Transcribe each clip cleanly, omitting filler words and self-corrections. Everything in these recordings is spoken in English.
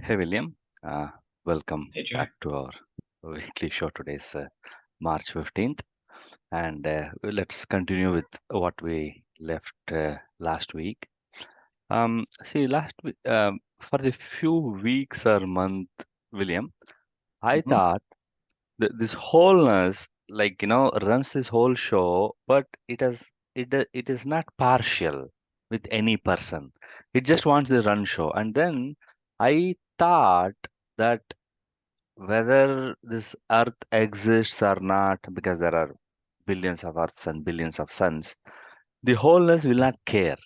Hey William, uh, welcome Hey, back Jay. to our weekly show. Today is March 15th, and let's continue with what we left last week. See, last week, for the few weeks or month, William, I hmm thought this wholeness, runs this whole show, but it is not partial with any person. It just wants the run show, and then I thought that whether this earth exists or not, because there are billions of earths and billions of suns, the wholeness will not care.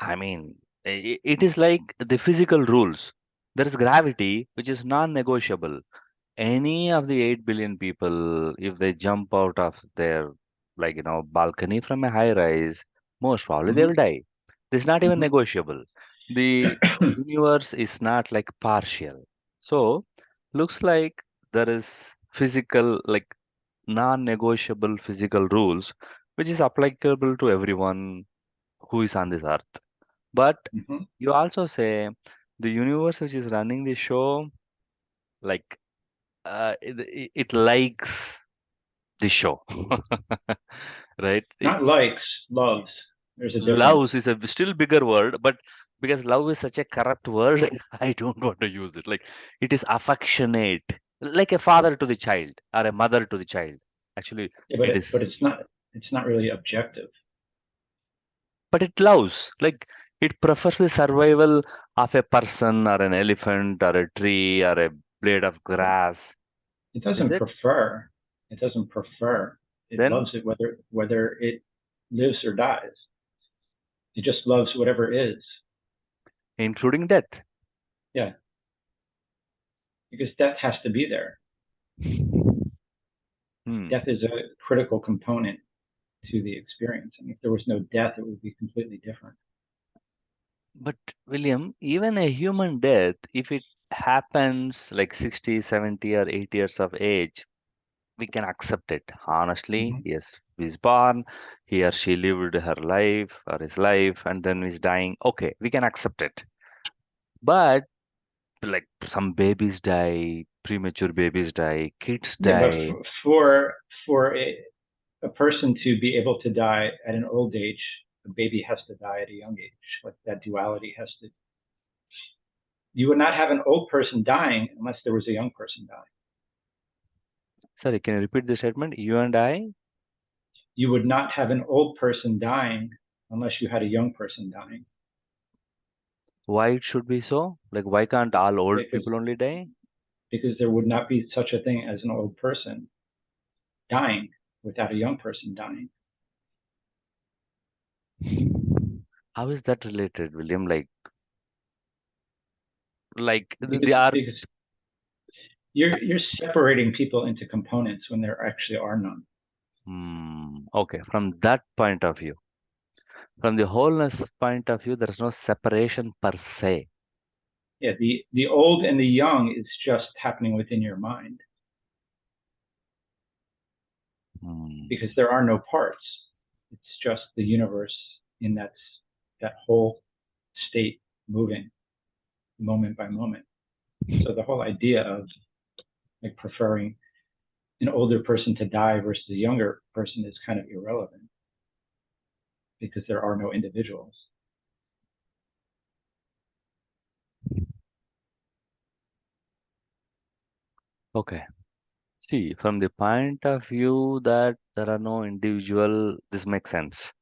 I mean, it is like the physical rules. There is gravity, which is non-negotiable. Any of the 8 billion people, if they jump out of their, balcony from a high rise, most probably they hmm will die. This is not even hmm negotiable. The universe is not like partial. So, looks like there is physical, like non-negotiable physical rules, which is applicable to everyone who is on this earth. But hmm you also say the universe which is running the show, like it likes the show, right? Not likes, loves. There's a difference. Loves is a still bigger word, but because love is such a corrupt word, I don't want to use it. Like it is affectionate, like a father to the child or a mother to the child. Actually, Yeah, it but is, it's not really objective. but it loves. Like it prefers the survival of a person or an elephant or a tree or a blade of It, grass. it Is doesn't it? prefer. It doesn't prefer. It Then, loves it whether it lives or dies. It just loves whatever is. including death. Yeah, because death has to be there. Hmm. Death is a critical component to the experience. And if there was no death, it would be completely different. But William, even a human death, if it happens like 60, 70, or 80 years of age, we can accept it. Honestly, hmm yes, he's born, he or she lived her life or his life, and then he's dying. Okay, we can accept it. But like some babies die, premature babies die, kids Yeah, but die. for a person to be able to die at an old age, a baby has to die at a young age. Like that duality has to. You would not have an old person dying unless there was a young person dying. Sorry, can you repeat the statement? You and I? You would not have an old person dying unless you had a young person dying. Why it should be so? Like, why can't all old Because people only die? because there would not be such a thing as an old person dying without a young person dying. How is that related, William? Like Because the earth. because you're separating people into components when there actually are none. Okay, from that point of view, from the wholeness point of view, there is no separation per se. Yeah, the old and the young is just happening within your mind Hmm. because there are no parts. It's just the universe in that whole state moving moment by moment. So the whole idea of like preferring an older person to die versus a younger person is kind of irrelevant because there are no individuals. Okay. See, from the point of view that there are no individual, this makes sense.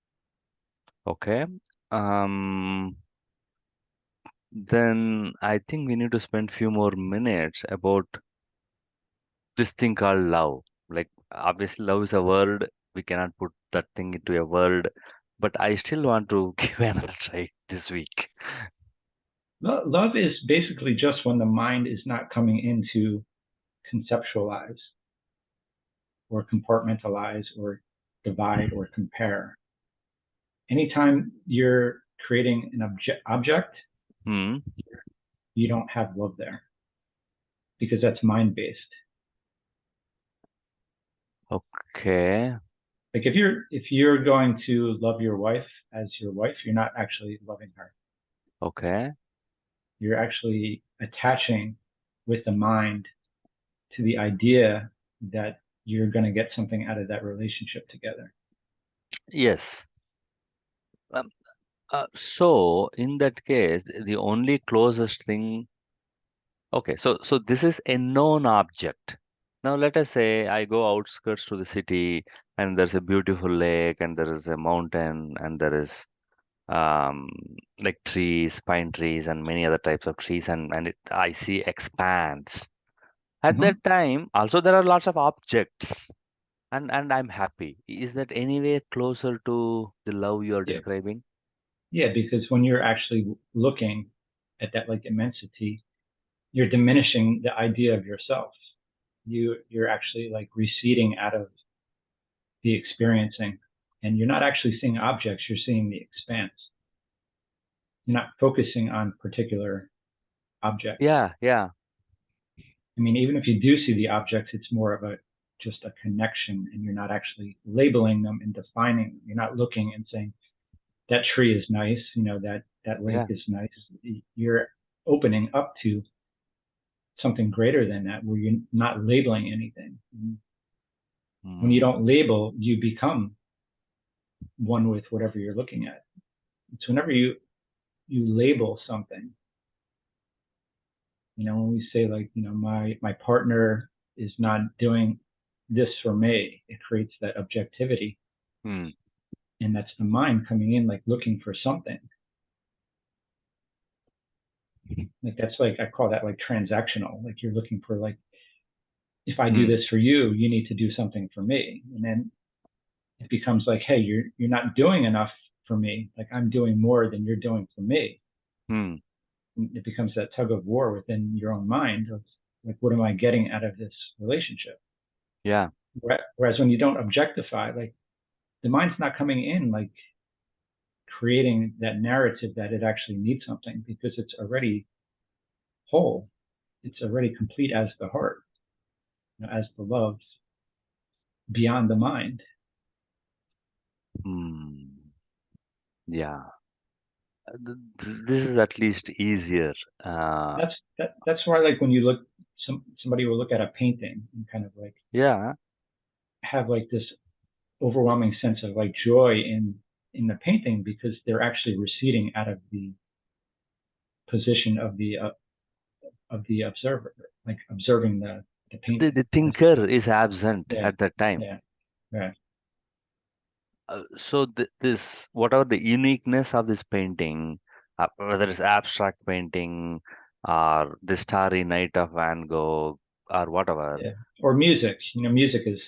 Okay. Um, then I think we need to spend few more minutes about this thing called love. Like, obviously, love is a word. We cannot put that thing into a word, but I still want to give another try this week. Love is basically just when the mind is not coming in to conceptualize or compartmentalize or divide or compare. Anytime you're creating an object, Hmm. you don't have love there because that's mind based. Okay. Like if you're going to love your wife as your wife, you're not actually loving her. Okay. You're actually attaching with the mind to the idea that you're going to get something out of that relationship together. Yes. Um, so in that case, the only closest thing. Okay, so this is a known object. Now let us say I go outskirts to the city and there's a beautiful lake and there is a mountain and there is um, like trees, pine trees and many other types of trees and I see expanse. At Mm-hmm. that time, also there are lots of objects and I'm happy. Is that anyway closer to the love you're Yeah. describing? Yeah, because when you're actually looking at that like immensity, you're diminishing the idea of yourself. You're actually like receding out of the experiencing, and you're not actually seeing objects, you're seeing the expanse. You're not focusing on particular objects. Yeah, yeah, I mean, even if you do see the objects, it's more of a just a connection, and you're not actually labeling them and defining them. You're not looking and saying that tree is nice, that lake yeah. is nice. You're opening up to something greater than that, where you're not labeling anything. When you Hmm. don't label, you become one with whatever you're looking at. So whenever you label something, when we say like, my partner is not doing this for me, it creates that objectivity, Hmm. and that's the mind coming in, like looking for something. Like that's like I call that like transactional. Like you're looking for like, if I do Hmm. this for you, you need to do something for me, and then it becomes like, hey, you're not doing enough for me. Like I'm doing more than you're doing for me. Hmm. And it becomes that tug of war within your own mind of like, what am I getting out of this relationship? Yeah. Whereas when you don't objectify, like the mind's not coming in like creating that narrative that it actually needs something, because it's already whole. It's already complete as the heart, as the love beyond the mind. Hmm. Yeah. This is at least easier. Uh, That's why, like when you look, somebody will look at a painting and kind of like yeah. have like this overwhelming sense of like joy in the painting, because they're actually receding out of the position of the observer, like observing the The, painting. the As, thinker is absent yeah, at that time. yeah, yeah, So this, whatever the uniqueness of this painting, whether it's abstract painting or the Starry Night of Van Gogh or whatever. yeah. Or music. Music is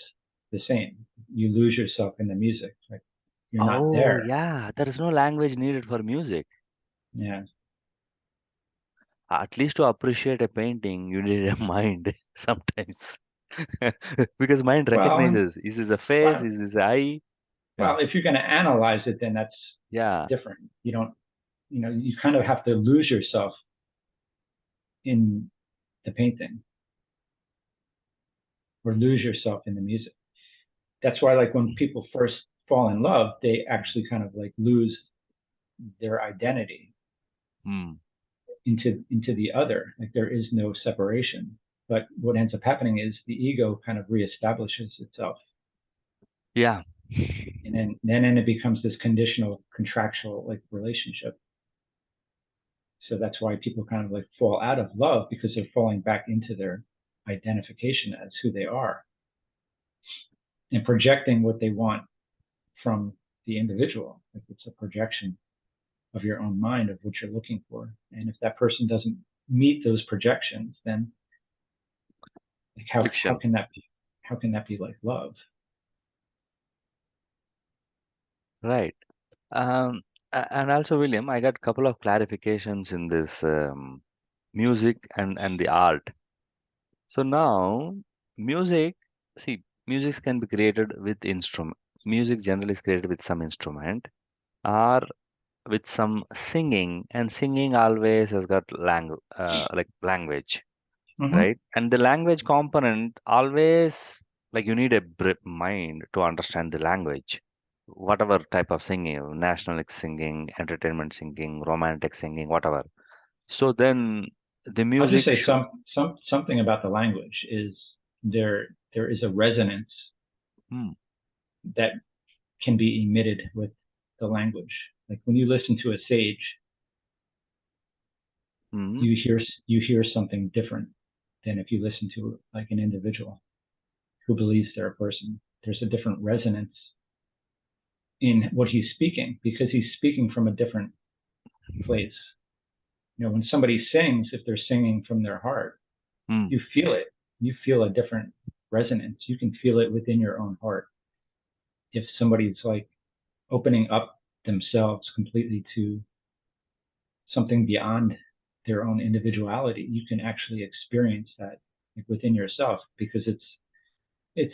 the same. You lose yourself in the music. Like you're not Oh, there. yeah, there is no language needed for music. Yeah. At least to appreciate a painting, you need a mind sometimes. Because mind Well, recognizes, is this a face, well, is this a eye? Yeah, well. If you're going to analyze it, then that's yeah. different. You don't. You kind of have to lose yourself in the painting, or lose yourself in the music. That's why, like when people first fall in love, they actually kind of like lose their identity Hmm. into the other. Like there is no separation. But what ends up happening is the ego kind of reestablishes itself, Yeah. and then it becomes this conditional, contractual like relationship. So that's why people kind of like fall out of love, because they're falling back into their identification as who they are, and projecting what they want from the individual. Like it's a projection of your own mind of what you're looking for. And if that person doesn't meet those projections, then like how Fiction. can that be, how can that be like love? Right. And also, William, I got a couple of clarifications in this music and the art. So now, music, see, music can be created with instrument. Music generally is created with some instrument or with some singing, and singing always has got like language, Mm-hmm. right? And the language component always, like you need a mind to understand the language. Whatever type of singing, nationalistic singing, entertainment singing, romantic singing, whatever. So then the I'll just music say should. something about the language is there is a resonance Hmm. that can be emitted with the language. Like when you listen to a sage, Hmm. you hear something different than if you listen to like an individual who believes they're a person. There's a different resonance in what he's speaking because he's speaking from a different place. When somebody sings, if they're singing from their heart, Hmm. you feel it. You feel a different resonance. You can feel it within your own heart. If somebody's like opening up themselves completely to something beyond their own individuality, you can actually experience that like, within yourself because it's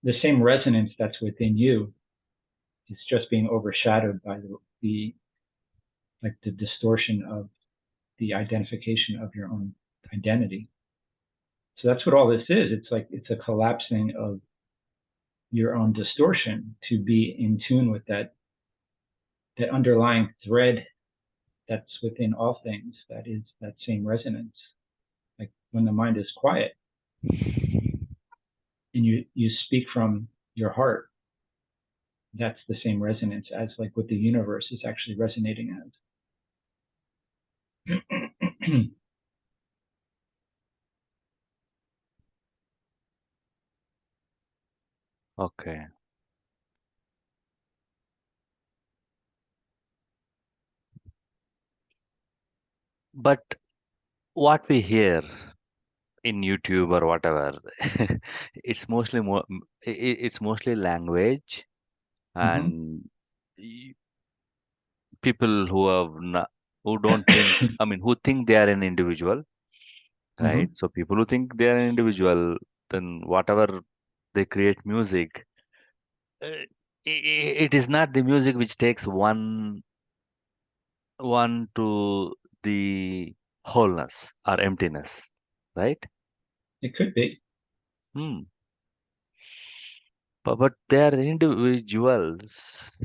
the same resonance that's within you. It's just being overshadowed by the like the distortion of the identification of your own identity. So that's what all this is. It's like it's a collapsing of your own distortion to be in tune with that underlying thread that's within all things. That is that same resonance. Like when the mind is quiet and you speak from your heart, that's the same resonance as like what the universe is actually resonating as. Okay. But what we hear in YouTube or whatever, it's mostly it's mostly language Mm-hmm. and y- people who have not, who don't think, I mean, who think they are an individual, right? Mm-hmm. So people who think they are an individual, then whatever they create music, it is not the music which takes one to the wholeness or emptiness, right? It could be. Hmm. But they are individuals,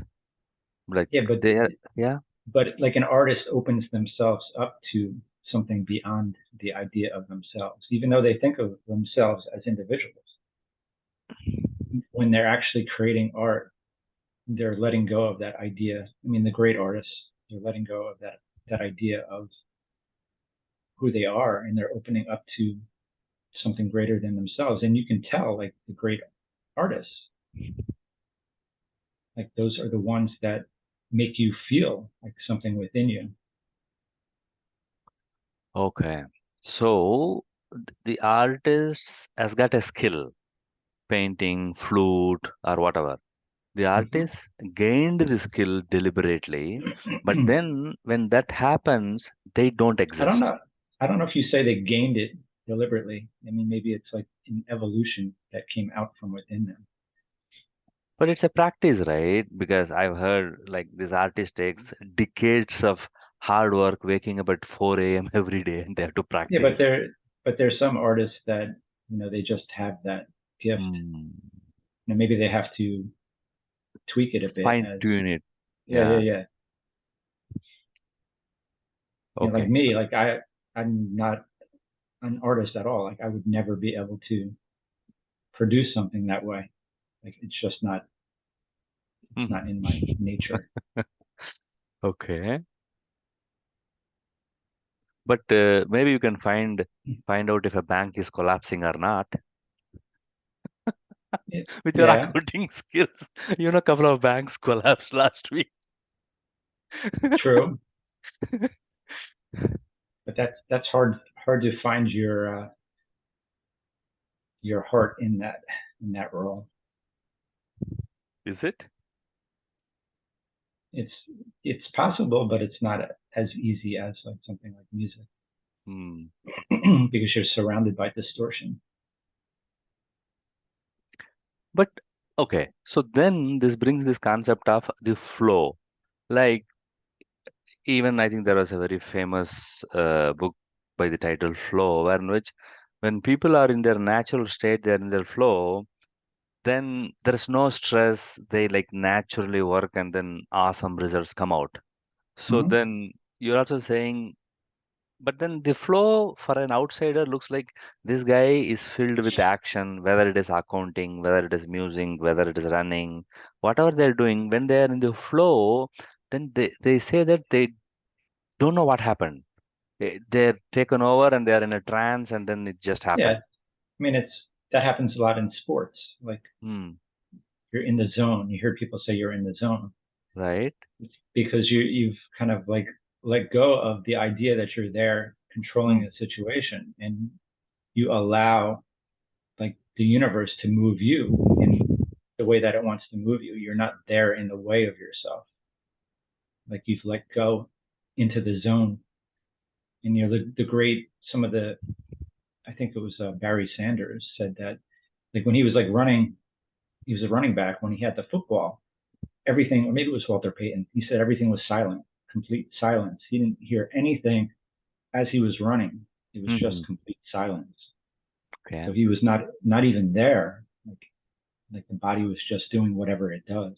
like Yeah, they are, yeah. but like an artist opens themselves up to something beyond the idea of themselves, even though they think of themselves as individuals. When they're actually creating art, they're letting go of that idea. I mean, the great artists, they're letting go of that idea of who they are, and they're opening up to something greater than themselves. And you can tell, like the great artists, like those are the ones that make you feel like something within you. Okay. So the artist has got a skill, painting, flute, or whatever. The Mm-hmm. artist gained the skill deliberately, but then when that happens, they don't I don't exist. know. I don't know if you say they gained it deliberately. I mean, maybe it's like an evolution that came out from within them. But it's a practice, right? Because I've heard like this artist takes decades of hard work, waking up at 4 a.m. every day, and they have to Yeah, practice. but there's some artists that they just have that gift. Hmm. Maybe they have to tweak it a bit. Fine As tune it. yeah, yeah, Yeah. yeah. Like Okay. me, like I'm not an artist at all. Like I would never be able to produce something that way. Like it's not in my nature. Okay. But maybe you can find out if a bank is collapsing or not with your Yeah, accounting skills. You know, a couple of banks collapsed last week. true. But that's hard to find your heart in that role. Is it? It's it's possible, but it's not as easy as like something like music Hmm. because you're surrounded by distortion. But okay, so then this brings this concept of the flow. Like even I think there was a very famous book by the title Flow, where in which when people are in their natural state, they're in their flow, then there's no stress. They like naturally work and then awesome results come out. So Mm-hmm. then you're also saying but then the flow for an outsider looks like this guy is filled with action, whether it is accounting, whether it is music, whether it is running, whatever they're doing. When they are in the flow, then they say that they don't know what happened. They're taken over and they're in a trance, and then it just Yeah, happened. I mean, it's that happens a lot in sports. Like Hmm. you're in the zone. You hear people say you're in the zone. Right? It's because you've kind of like let go of the idea that you're there controlling Hmm. the situation, and you allow like the universe to move you in the way that it wants to move you. You're not there in the way of yourself. Like you've let go into the zone, and the great some of the I think it was Barry Sanders said that like when he was like running, he was a running back when he had the football. Everything, or maybe it was Walter Payton. He said everything was silent, complete silence. He didn't hear anything as he was running. It was just Hmm. complete silence. Okay. So he was not even there. Like the body was just doing whatever it does.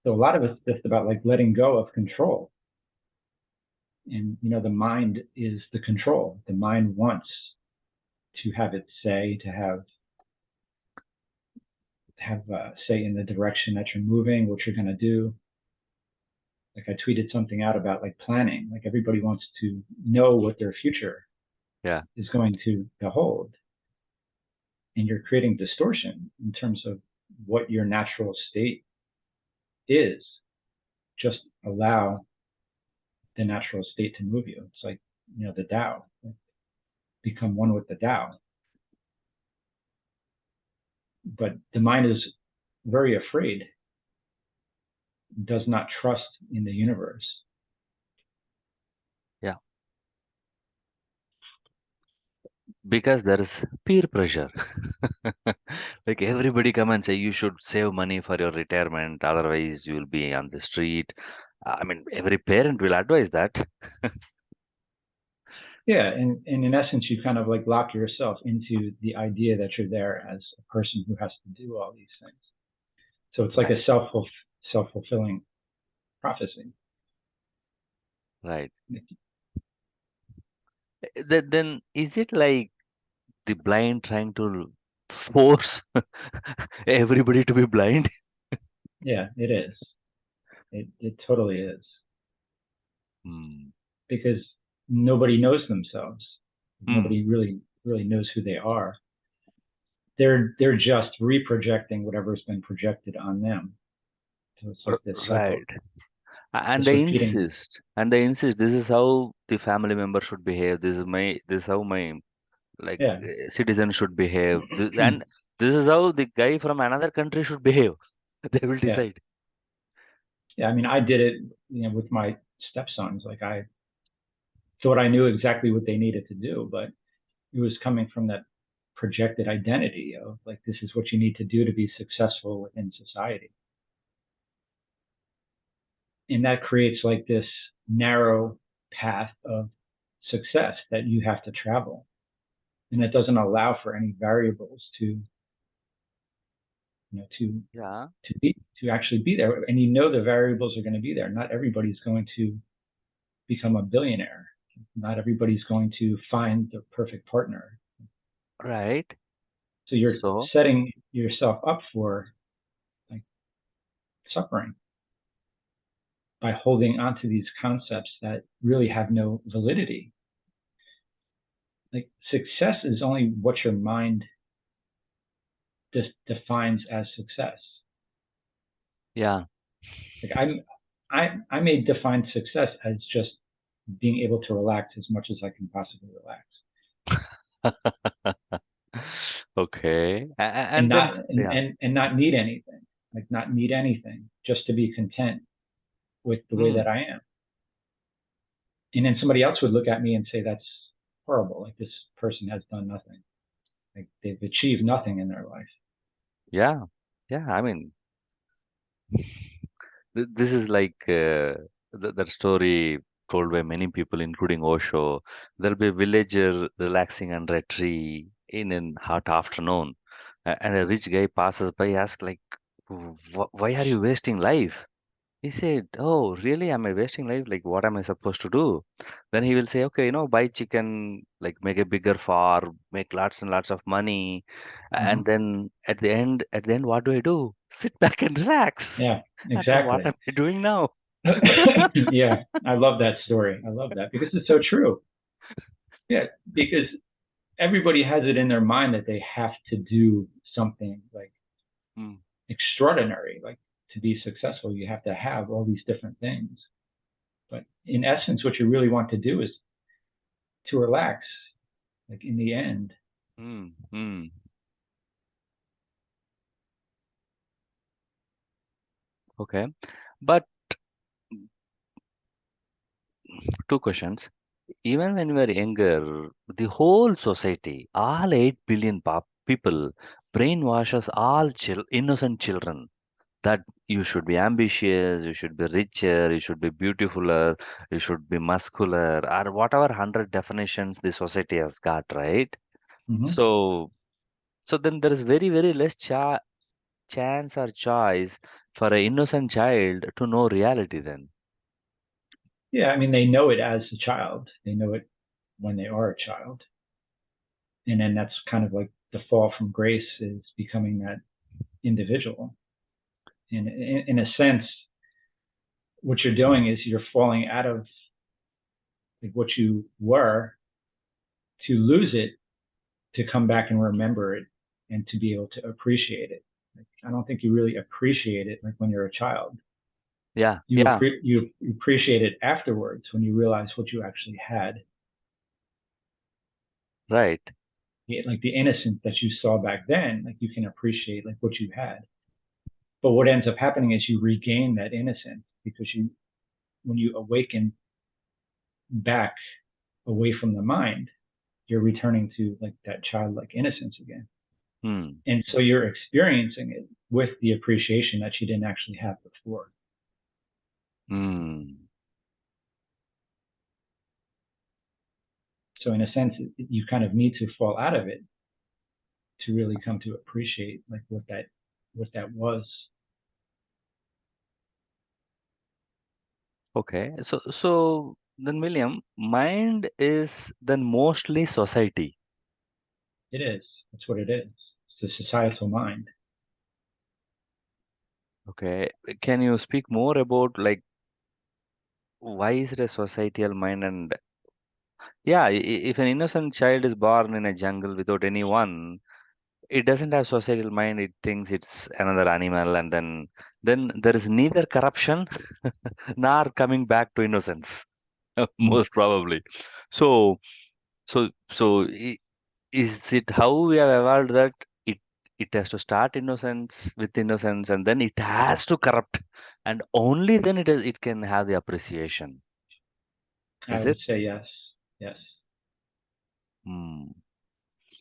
So a lot of it's just about like letting go of control. And the mind is the control. The mind wants to have its say, to have say in the direction that you're moving, what you're going to do. Like I tweeted something out about like planning. Like everybody wants to know what their future Yeah. is going to behold, and you're creating distortion in terms of what your natural state is. Just allow the natural state to move you. It's like the Tao. Become one with the Tao. But the mind is very afraid, does not trust in the universe. Yeah. Because there is peer pressure. Like everybody come and say you should save money for your retirement, otherwise you will be on the street. I mean, every parent will advise that. Yeah, and in essence, you kind of like lock yourself into the idea that you're there as a person who has to do all these things. So it's like a Right, self fulfilling prophecy. right. Then is it like the blind trying to force everybody to be blind? Yeah, it is. It totally is Hmm. because nobody knows themselves. Hmm. Nobody really knows who they are. They're just reprojecting whatever's been projected on them. So it's like this cycle, Right. And this they repeating. insist. And they insist this is how the family member should behave. This is how my like Yeah, citizen should behave. And this is how the guy from another country should behave. They will yeah, decide. yeah. I mean, I did it, with my stepsons. Like I thought I knew exactly what they needed to do, but it was coming from that projected identity of like this is what you need to do to be successful within society, and that creates like this narrow path of success that you have to travel, and it doesn't allow for any variables to you know Yeah. to actually be there, and the variables are going to be there. Not everybody's going to become a billionaire. Not everybody's going to find the perfect partner. Right. So you're So, setting yourself up for like suffering by holding on to these concepts that really have no validity. Like success is only what your mind just defines as success. yeah. Like I may define success as just being able to relax as much as I can possibly relax, Okay. and And then, not yeah. and not need anything, like not need anything, just to be content with the way Hmm. that I am. And then somebody else would look at me and say that's horrible. Like this person has done nothing. Like they've achieved nothing in their life. Yeah. Yeah. I mean, this is like that story told by many people, including Osho. There'll be a villager relaxing under a tree in an hot afternoon, and a rich guy passes by, asks like, Why are you wasting life?" He said, "Oh, really? Am I wasting life? Like, what am I supposed to do?" Then he will say, "Okay, buy chicken, like make a bigger farm, make lots and lots of money, Hmm. and then at the end, what do I do? Sit back and relax. Yeah, And what exactly. am I doing now?" Yeah, I love that story. I love that because it's so true. Yeah, because everybody has it in their mind that they have to do something like Hmm. extraordinary, like to be successful, you have to have all these different things. But in essence, what you really want to do is to relax, like in the end. Hmm. Hmm. Okay, but two questions. Even when we were younger, the whole society, all 8 billion people, brainwashes all innocent children that you should be ambitious, you should be richer, you should be beautifuler, you should be muscular, or whatever 100 definitions the society has got, right? Hmm. So, so then there is very, very less chance or choice for an innocent child to know reality then. Yeah, I mean, they know it as a child, they know it when they are a child. And then that's kind of like the fall from grace is becoming that individual. And in a sense, what you're doing is you're falling out of like what you were to lose it, to come back and remember it and to be able to appreciate it. Like, I don't think you really appreciate it like when you're a child. Yeah, You yeah, you appreciate it afterwards when you realize what you actually had. right. Like the innocence that you saw back then, like you can appreciate like what you had. But what ends up happening is you regain that innocence because you when you awaken back away from the mind, you're returning to like that childlike innocence again. Hmm. And so you're experiencing it with the appreciation that you didn't actually have before. Hmm. So in a sense, you kind of need to fall out of it to really come to appreciate like what that was. Okay. So then William, mind is then mostly society. It is. That's what it is. It's the societal mind. Okay. Can you speak more about like why is it a societal mind? And yeah, if an innocent child is born in a jungle without anyone, it doesn't have societal mind. It thinks it's another animal, and then there is neither corruption nor coming back to innocence, Mm. most probably. So so is it how we have evolved that it it has to start innocence with innocence, and then it has to corrupt, and only then it can have the appreciation. I Is would it? say yes, yes, Hmm.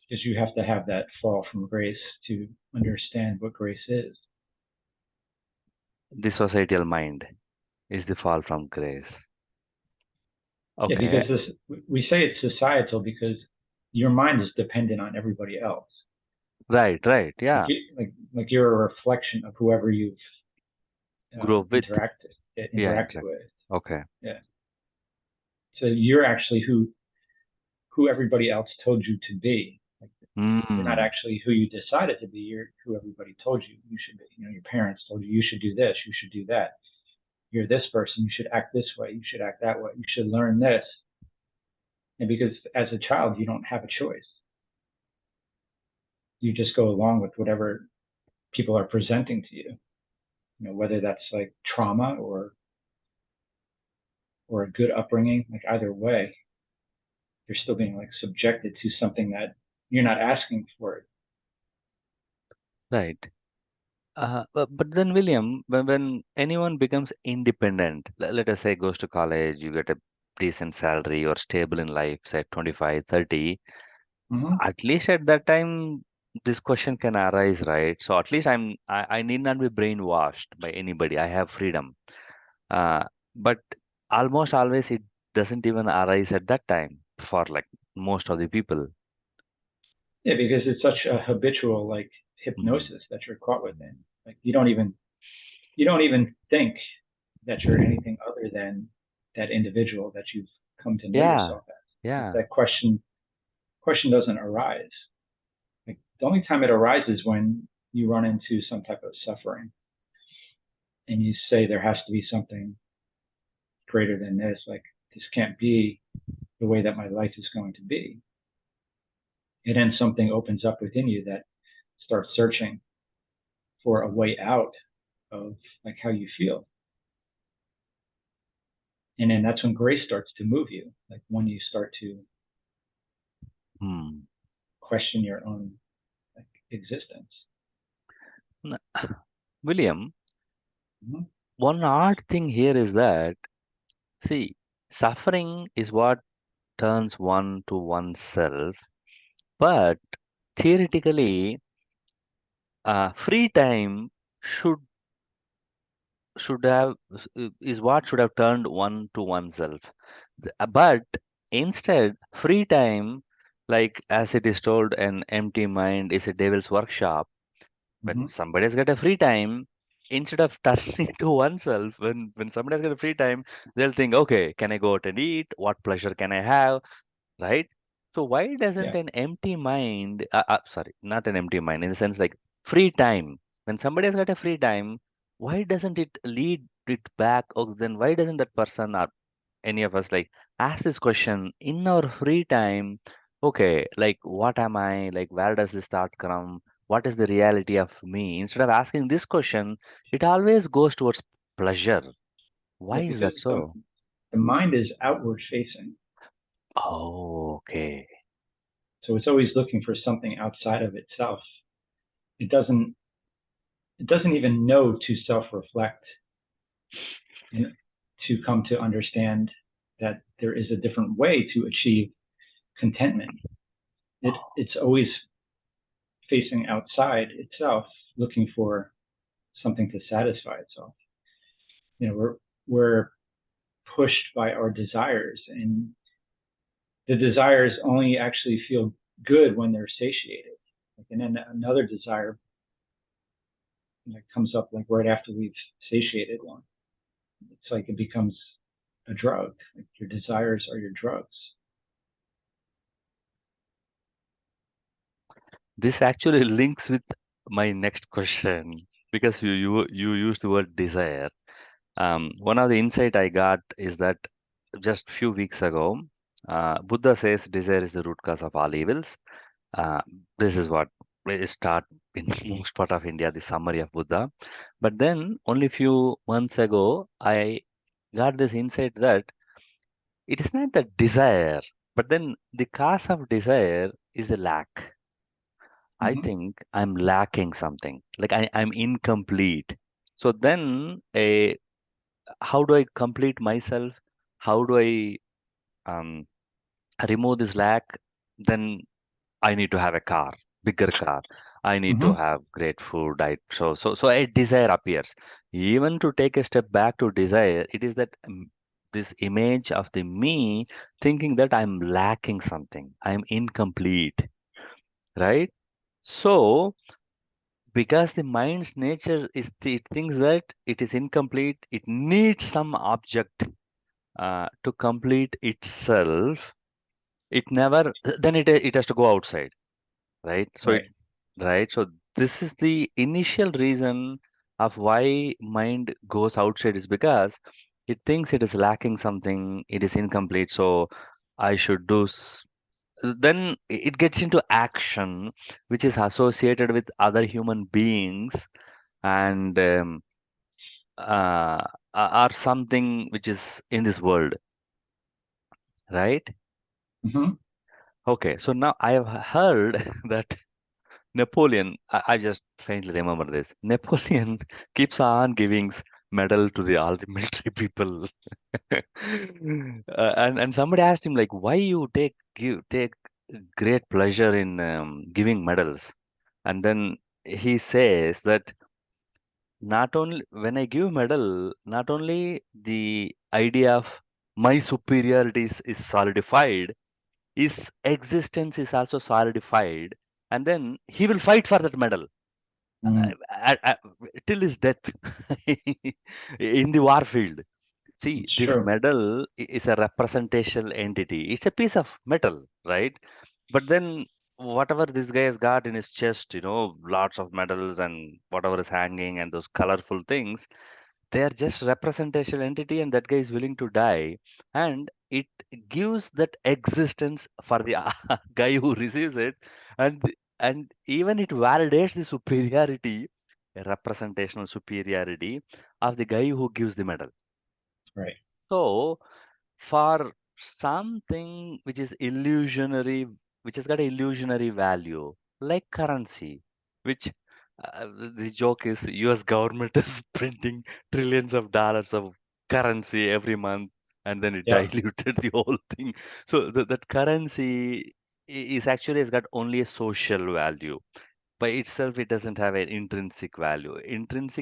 because you have to have that fall from grace to understand what grace is. The societal mind is the fall from grace. Yeah, Okay. because this we say it's societal because your mind is dependent on everybody else. Right, right. Like Yeah. like you're a reflection of whoever you've Grow with. Yeah, interacted exactly. with. Okay. Yeah, so you're actually who everybody else told you to be. Like you're not Hmm. actually who you decided to be. You're who everybody told you should be. Your parents told you should do this, you should do that. You're this person, you should act this way, you should act that way, you should learn this. And because as a child, you don't have a choice. You just go along with whatever people are presenting to you. Whether that's like trauma or a good upbringing, like either way, you're still being like subjected to something that you're not asking for it. Right. But then, William, when anyone becomes independent, let us say goes to college, you get a decent salary or stable in life, say 25, 30, Mm-hmm. at least at that time, this question can arise, right? So at least I need not be brainwashed by anybody. I have freedom. Uh, but almost always it doesn't even arise at that time for like most of the people. Yeah, because it's such a habitual like Hmm. hypnosis that you're caught within. Like you don't even think. that you're anything other than that individual that you've come to know Yeah, yourself as. Like yeah. that question doesn't arise. Like the only time it arises when you run into some type of suffering and you say there has to be something greater than this. Like this can't be the way that my life is going to be. And then something opens up within you that starts searching for a way out of like how you feel. And then that's when grace starts to move you, like when you start to Hmm. question your own like existence. N- William, Mm-hmm. one odd thing here is that, see, suffering is what turns one to oneself, but theoretically, free time should should have is what should have turned one to oneself. But instead, free time, like as it is told, an empty mind is a devil's workshop. When Mm-hmm. somebody's got a free time, instead of turning to oneself, when somebody's got a free time, they'll think, okay, can I go out and eat? What pleasure can I have? Right? So why doesn't Yeah. an empty mind, sorry, not an empty mind, in the sense like free time, when somebody has got a free time, why doesn't it lead it back? Or then why doesn't that person or any of us like ask this question in our free time? Okay, like what am I? Like where does this thought come? What is the reality of me? Instead of asking this question, it always goes towards pleasure. Why Yeah. is Because that so? the mind is outward facing. Oh, okay. So it's always looking for something outside of itself. It doesn't even know to self-reflect and to come to understand that there is a different way to achieve contentment. It's always facing outside itself, looking for something to satisfy itself. We're pushed by our desires, and the desires only actually feel good when they're satiated. Like, and then another desire like comes up like right after we've satiated one. It's like it becomes a drug. Like your desires are your drugs. This actually links with my next question because you used the word desire. One of the insight I got is that just few weeks ago, Buddha says desire is the root cause of all evils. Uh, this is what is taught in most part of India, the summary of Buddha. But then only few months ago, I got this insight that it is not the desire, but then the cause of desire is the lack. I Mm-hmm. think I'm lacking something. Like I'm incomplete. So then, how do I complete myself? How do I um, remove this lack? Then I need to have a car, bigger car. I need to Mm-hmm. have great food. So a desire appears. Even to take a step back to desire, it is that this image of the me thinking that I'm lacking something. I'm incomplete, right? So because the mind's nature is it thinks that it is incomplete, it needs some object to complete itself. It never then it has to go outside, right? Right. So this is the initial reason of why mind goes outside is because it thinks it is lacking something, it is incomplete, so I should do then it gets into action which is associated with other human beings and uh, are something which is in this world, right? Mm-hmm. Okay, so now I have heard that Napoleon, I just faintly remember this. Napoleon keeps on giving medal to the all the military people, and somebody asked him like, why you take great pleasure in giving medals, and then he says that not only when I give medal, not only the idea of my superiority is solidified, his existence is also solidified, and then he will fight for that medal. Mm, at, at, till his death in the war field. See, it's this true. medal is a representational entity. It's a piece of metal, right? But then whatever this guy has got in his chest, lots of medals and whatever is hanging and those colorful things, they are just representational entity, and that guy is willing to die, and it gives that existence for the guy who receives it, and and even it validates the superiority, a representational superiority of the guy who gives the medal. Right. So for something which is illusionary, which has got a illusionary value, like currency, which the joke is US government is printing trillions of dollars of currency every month, and then it Yeah. diluted the whole thing. So that currency is actually has got only a social value. By itself, it doesn't have an intrinsic value.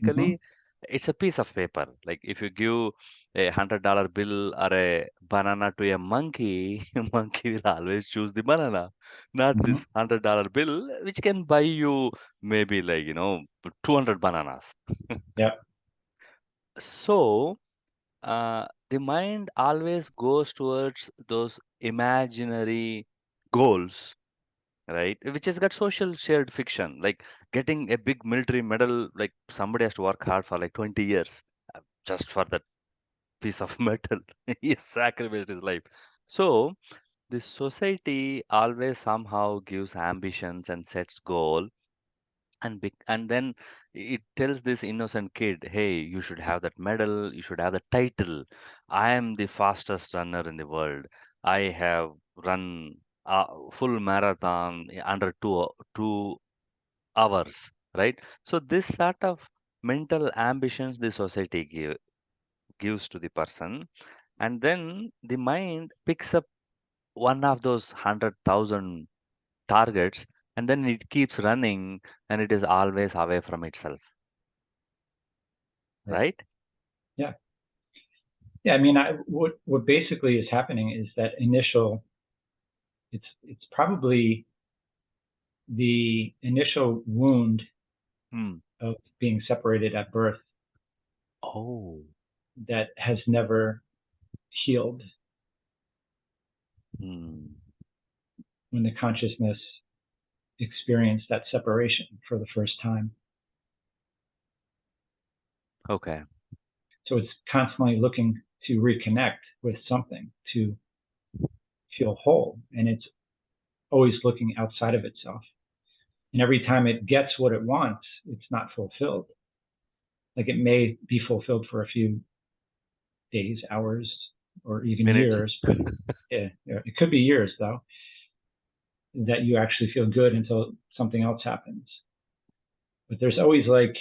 Hmm. Intrinsically, it's a piece of paper. Like if you give $100 bill or a banana to a monkey, monkey will always choose the banana, not Hmm. this $100 bill, which can buy you maybe 200 bananas. Yeah. So the mind always goes towards those imaginary goals, right? Which has got social shared fiction, like getting a big military medal, like somebody has to work hard for like 20 years just for that piece of metal. He sacrificed his life. So the society always somehow gives ambitions and sets goal, and then it tells this innocent kid, hey, you should have that medal, you should have the title. I am the fastest runner in the world. I have run a full marathon under 2 hours, right? So this sort of mental ambitions the society gives to the person, and then the mind picks up one of those 100,000 targets, and then it keeps running, and it is always away from itself, Right. right? Yeah. Yeah. I mean, what basically is happening is that initial. It's probably the initial wound Hmm. of being separated at birth Oh. that has never healed Hmm. when the consciousness experienced that separation for the first time. Okay. So it's constantly looking to reconnect with something to feel whole. And it's always looking outside of itself. And every time it gets what it wants, it's not fulfilled. Like it may be fulfilled for a few days, hours, or even Minutes. years, but yeah, it could be years though, that you actually feel good until something else happens. But there's always like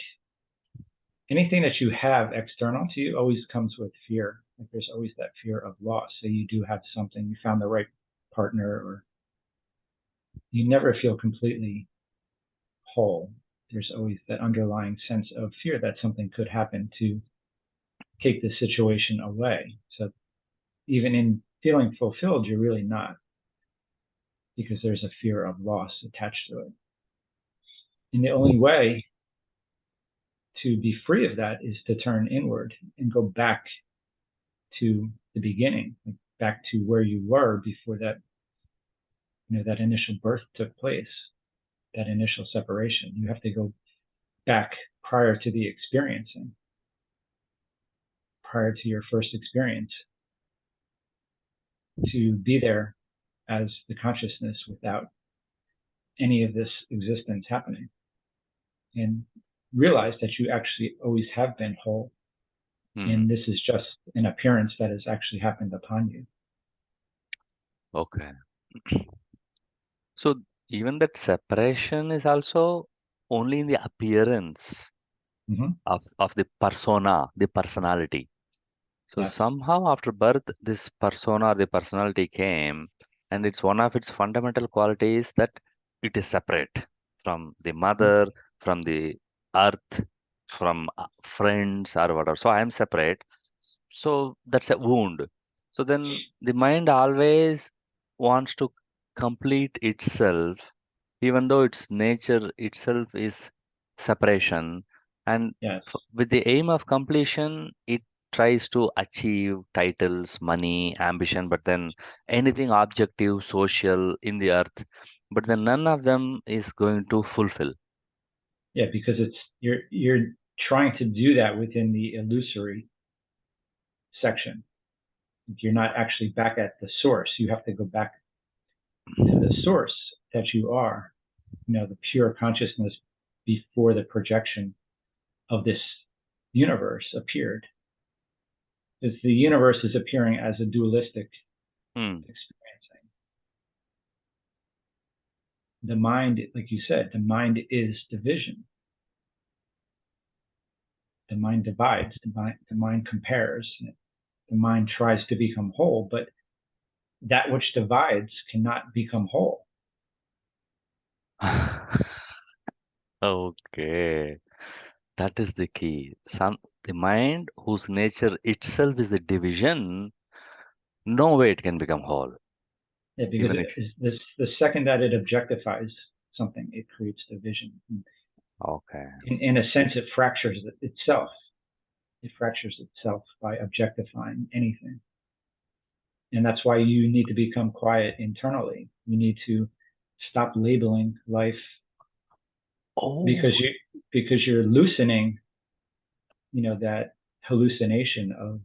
anything that you have external to you always comes with fear. Like there's always that fear of loss. So you do have something, you found the right partner, or you never feel completely whole. There's always that underlying sense of fear that something could happen to take the situation away. So even in feeling fulfilled, you're really not, because there's a fear of loss attached to it. And the only way to be free of that is to turn inward and go back to the beginning, like back to where you were before that, that initial birth took place, that initial separation. You have to go back prior to the experiencing, prior to your first experience, to be there as the consciousness without any of this existence happening, and realize that you actually always have been whole, Hmm. and this is just an appearance that has actually happened upon you. Okay. So even that separation is also only in the appearance Mm-hmm. of the persona, the personality. So Yes. somehow after birth, this persona or the personality came, and it's one of its fundamental qualities that it is separate from the Mm-hmm. mother, from the earth, from friends or whatever. So I am separate. So that's a wound. So then the mind always wants to complete itself, even though its nature itself is separation, and Yes. with the aim of completion, it tries to achieve titles, money, ambition, but then anything objective, social in the earth, but then none of them is going to fulfill. Yeah, because it's you're trying to do that within the illusory section. You're not actually back at the source. You have to go back to the source that you are, the pure consciousness before the projection of this universe appeared. Because the universe is appearing as a dualistic Hmm. experiencing. The mind, like you said, the mind is division. The mind divides, the mind compares, the mind tries to become whole, but that which divides cannot become whole. Okay, that is the key. The mind whose nature itself is the division, no way it can become whole. Yeah, because Even if, the second that it objectifies something, it creates division. okay. In a sense, it fractures itself. It fractures itself by objectifying anything. And that's why you need to become quiet internally. You need to stop labeling life because Oh, you're loosening, that hallucination of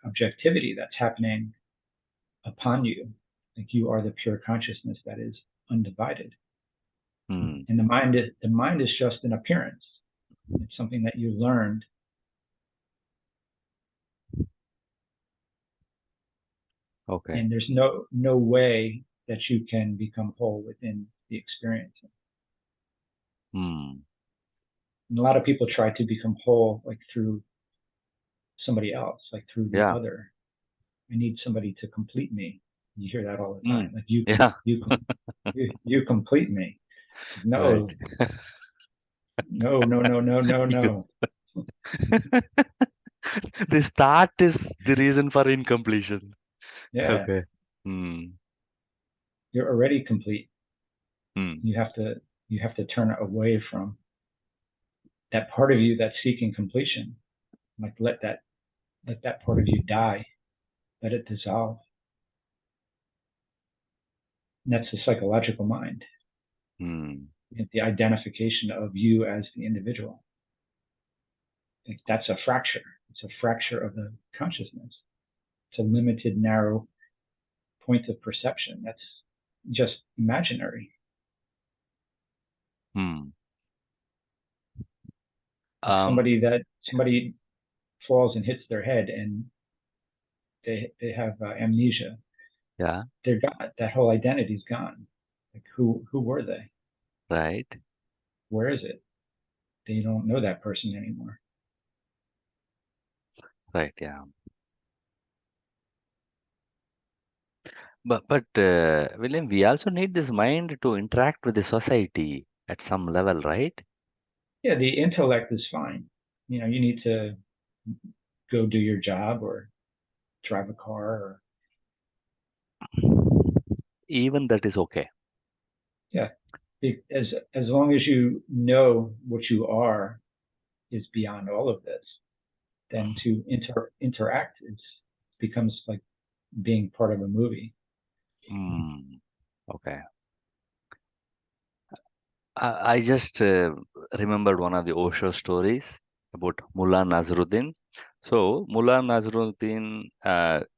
objectivity that's happening upon you. Like you are the pure consciousness that is undivided. hmm. And the mind is just an appearance. It's something that you learned, Okay. and there's no way that you can become whole within the experience. Hmm. And a lot of people try to become whole like through somebody else, like through the Yeah. other. I need somebody to complete me. You hear that all the Hmm. time. Like you Yeah. you you complete me. Right. No, no, no, no, no, no, no. The start is the reason for incompletion. Yeah, Okay. Hmm. you're already complete. Hmm. You have to turn away from that part of you that's seeking completion. Like let that part of you die. Let it dissolve. And that's the psychological mind. Hmm. It's the identification of you as the individual. Like that's a fracture. It's a fracture of the consciousness. It's a limited, narrow point of perception. That's just imaginary. Hmm. Like Um. somebody falls and hits their head and they have amnesia. Yeah. They're gone. That whole identity's gone. Like who were they? Right. Where is it? They don't know that person anymore. Right. Yeah. But William, we also need this mind to interact with the society at some level, right? Yeah, the intellect is fine. You need to go do your job or drive a car or Even that is okay. yeah. As long as you know what you are is beyond all of this, then to interact becomes like being part of a movie. Hmm. Okay. I just remembered one of the Osho stories about Mullah Nazruddin. So Mullah Nazruddin,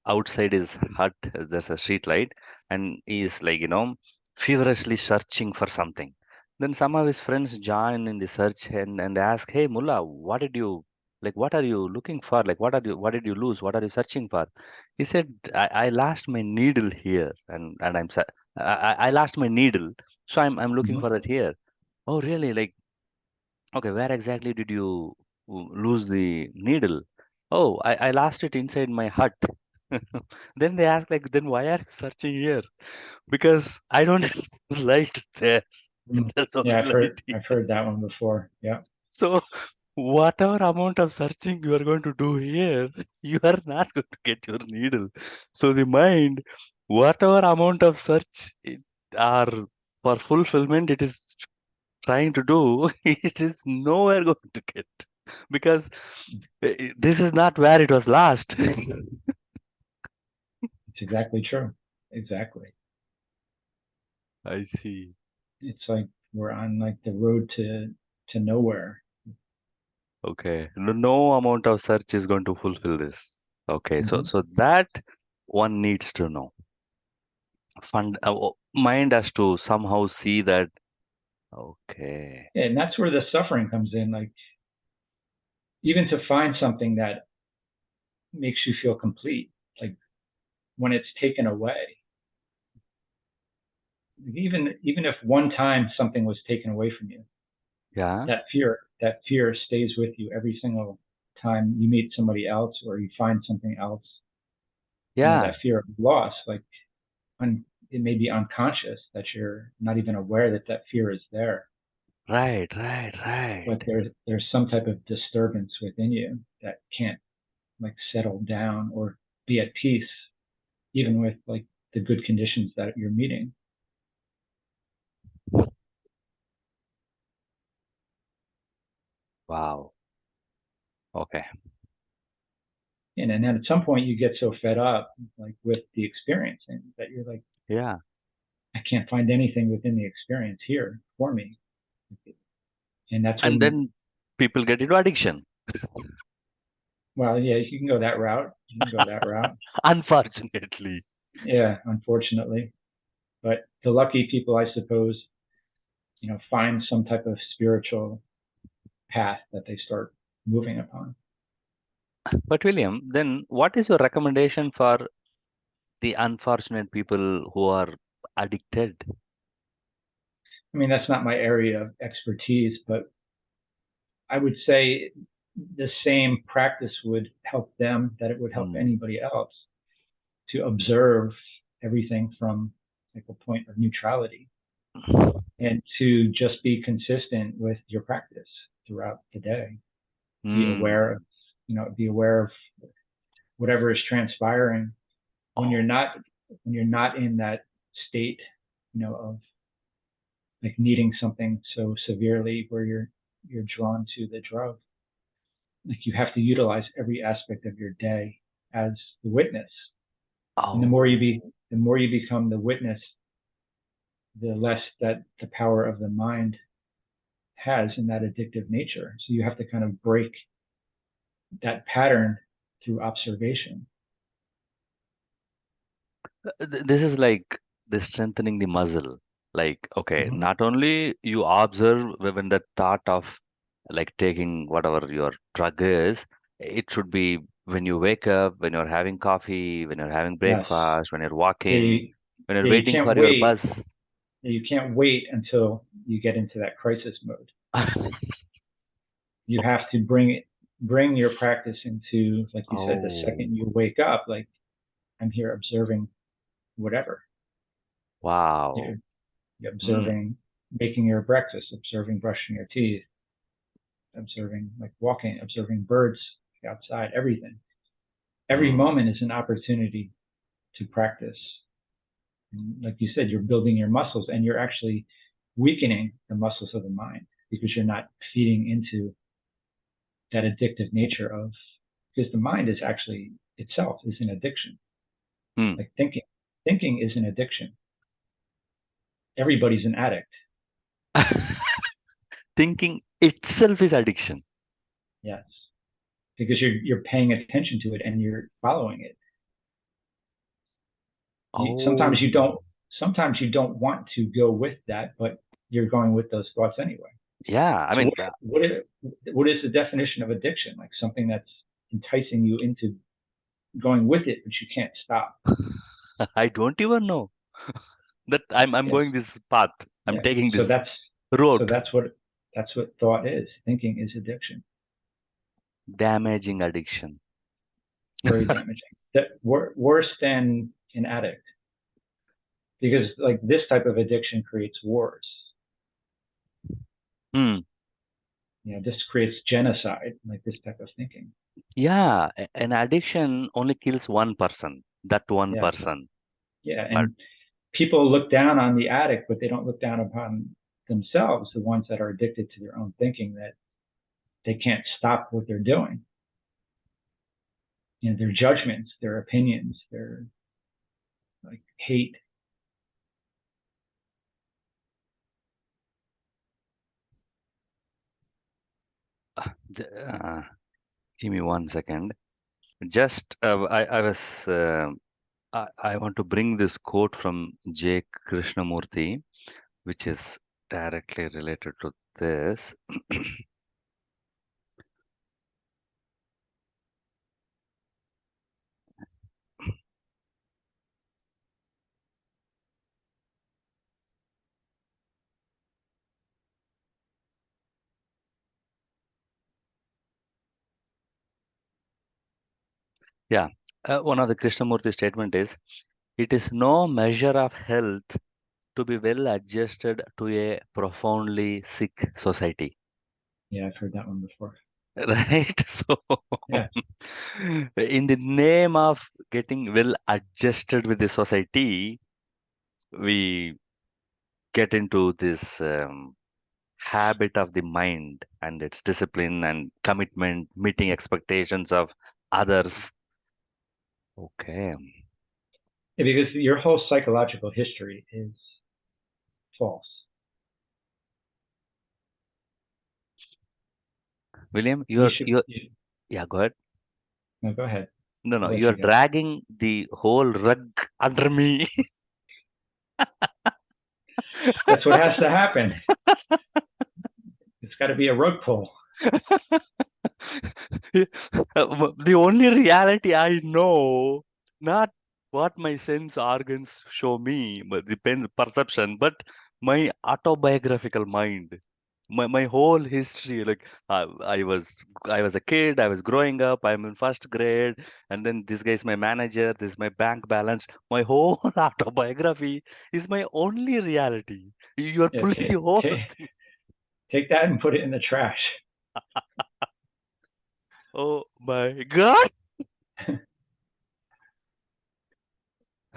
outside his hut, there's a street light, and he is like feverishly searching for something. Then some of his friends join in the search and ask, "Hey Mullah, what did you like? What are you looking for? Like, what did you lose? What are you searching for?" He said, "I lost my needle here, and I lost my needle, so I'm looking Mhm. for that here." Oh, really? Like, okay, where exactly did you lose the needle? Oh, I lost it inside my hut. Then they ask, like, then why are you searching here? Because I don't have light there. Mm. There's only Yeah, I've light heard here. I've heard that one before. Yeah. So, whatever amount of searching you are going to do here, you are not going to get your needle. So, the mind, whatever amount of search it are for fulfillment, it is trying to do, it is nowhere going to get because this is not where it was last. It's exactly true. Exactly. I see. It's like we're on like the road to nowhere. Okay. No, no amount of search is going to fulfill this. Okay. So Hmm. so that one needs to know. Mind has to somehow see that. Okay. Yeah, and that's where the suffering comes in. Like even to find something that makes you feel complete, like when it's taken away, even if one time something was taken away from you, Yeah. that fear stays with you every single time you meet somebody else or you find something else. Yeah. That fear of loss, like it may be unconscious that you're not even aware that that fear is there, Right. Right. but Right. there's some type of disturbance within you that can't like settle down or be at peace, even with like the good conditions that you're meeting. Wow. Okay. And then at some point you get so fed up like with the experience and that you're like, Yeah. I can't find anything within the experience here for me. And that's And when, then people get into addiction. well, yeah, you can go that route. You can go that route. Unfortunately. Yeah, unfortunately. But the lucky people, I suppose, find some type of spiritual path that they start moving upon. But William, then what is your recommendation for the unfortunate people who are addicted? I mean, that's not my area of expertise, but I would say the same practice would help them that it would help Hmm. anybody else to observe everything from like a point of neutrality and to just be consistent with your practice throughout the day. Be aware Hmm. of, be aware of whatever is transpiring when you're Oh, not when you're not in that state, of like needing something so severely where you're drawn to the drug. Like you have to utilize every aspect of your day as the witness. And oh, the more you become the witness, the less that the power of the mind has in that addictive nature. So you have to kind of break that pattern through observation. this is like the strengthening the muscle. Like, okay, Mm-hmm. not only you observe when the thought of like taking whatever your drug is, it should be when you wake up, when you're having coffee, when you're having Yes. breakfast, when you're Yeah, walking, you, when you're yeah, you waiting can't for your wait. bus. Yeah, you can't wait until you get into that crisis mode. You have to bring your practice into, like you said, the Oh, second you wake up, like I'm here observing whatever. wow. You're, you're Hmm. observing making your breakfast, observing brushing your teeth, observing like walking, observing birds outside, everything. Every Hmm. moment is an opportunity to practice. And like you said, you're building your muscles and you're actually weakening the muscles of the mind because you're not feeding into that addictive nature of, because the mind is actually itself is an addiction. Hmm. Like thinking is an addiction. Everybody's an addict. Thinking itself is addiction. Yes, because you're paying attention to it and you're following it. You, Oh, sometimes you don't want to go with that, but you're going with those thoughts anyway. yeah. I So mean, what is the definition of addiction? Like something that's enticing you into going with it, but you can't stop. I don't even know that I'm Yes. going this path. I'm Yeah. taking So this that's so road. that's what thought is. Thinking is addiction. Damaging addiction. Very damaging. Worse than an addict, because like this type of addiction creates wars. Hmm. This creates genocide. Like this type of thinking. Yeah, an addiction only kills one person. That one Yes. person. Yeah. But And people look down on the addict, but they don't look down upon. themselves, the ones that are addicted to their own thinking, that they can't stop what they're doing. Their judgments, their opinions, their like hate. Give me 1 second. Just I was I want to bring this quote from J. Krishnamurti, which is directly related to this. Yeah, one of the Krishnamurti statement is, "It is no measure of health to be well adjusted to a profoundly sick society." Yeah, I've heard that one before. Right? So, Yeah. in the name of getting well adjusted with the society, we get into this habit of the mind and its discipline and commitment, meeting expectations of others. Okay. Yeah, because your whole psychological history is false. William, You should. yeah, go ahead. No, go ahead. No, no, I'll let you're you go. dragging the whole rug under me. That's what has to happen. It's got to be a rug pull. The only reality I know, not what my sense organs show me, but the perception, but my autobiographical mind, my whole history. Like I was a kid, I was growing up, I'm in first grade, and then this guy is my manager, this is my bank balance. My whole autobiography is my only reality. You are Yeah, pulling the whole thing. take that and put it in the trash. Oh my God.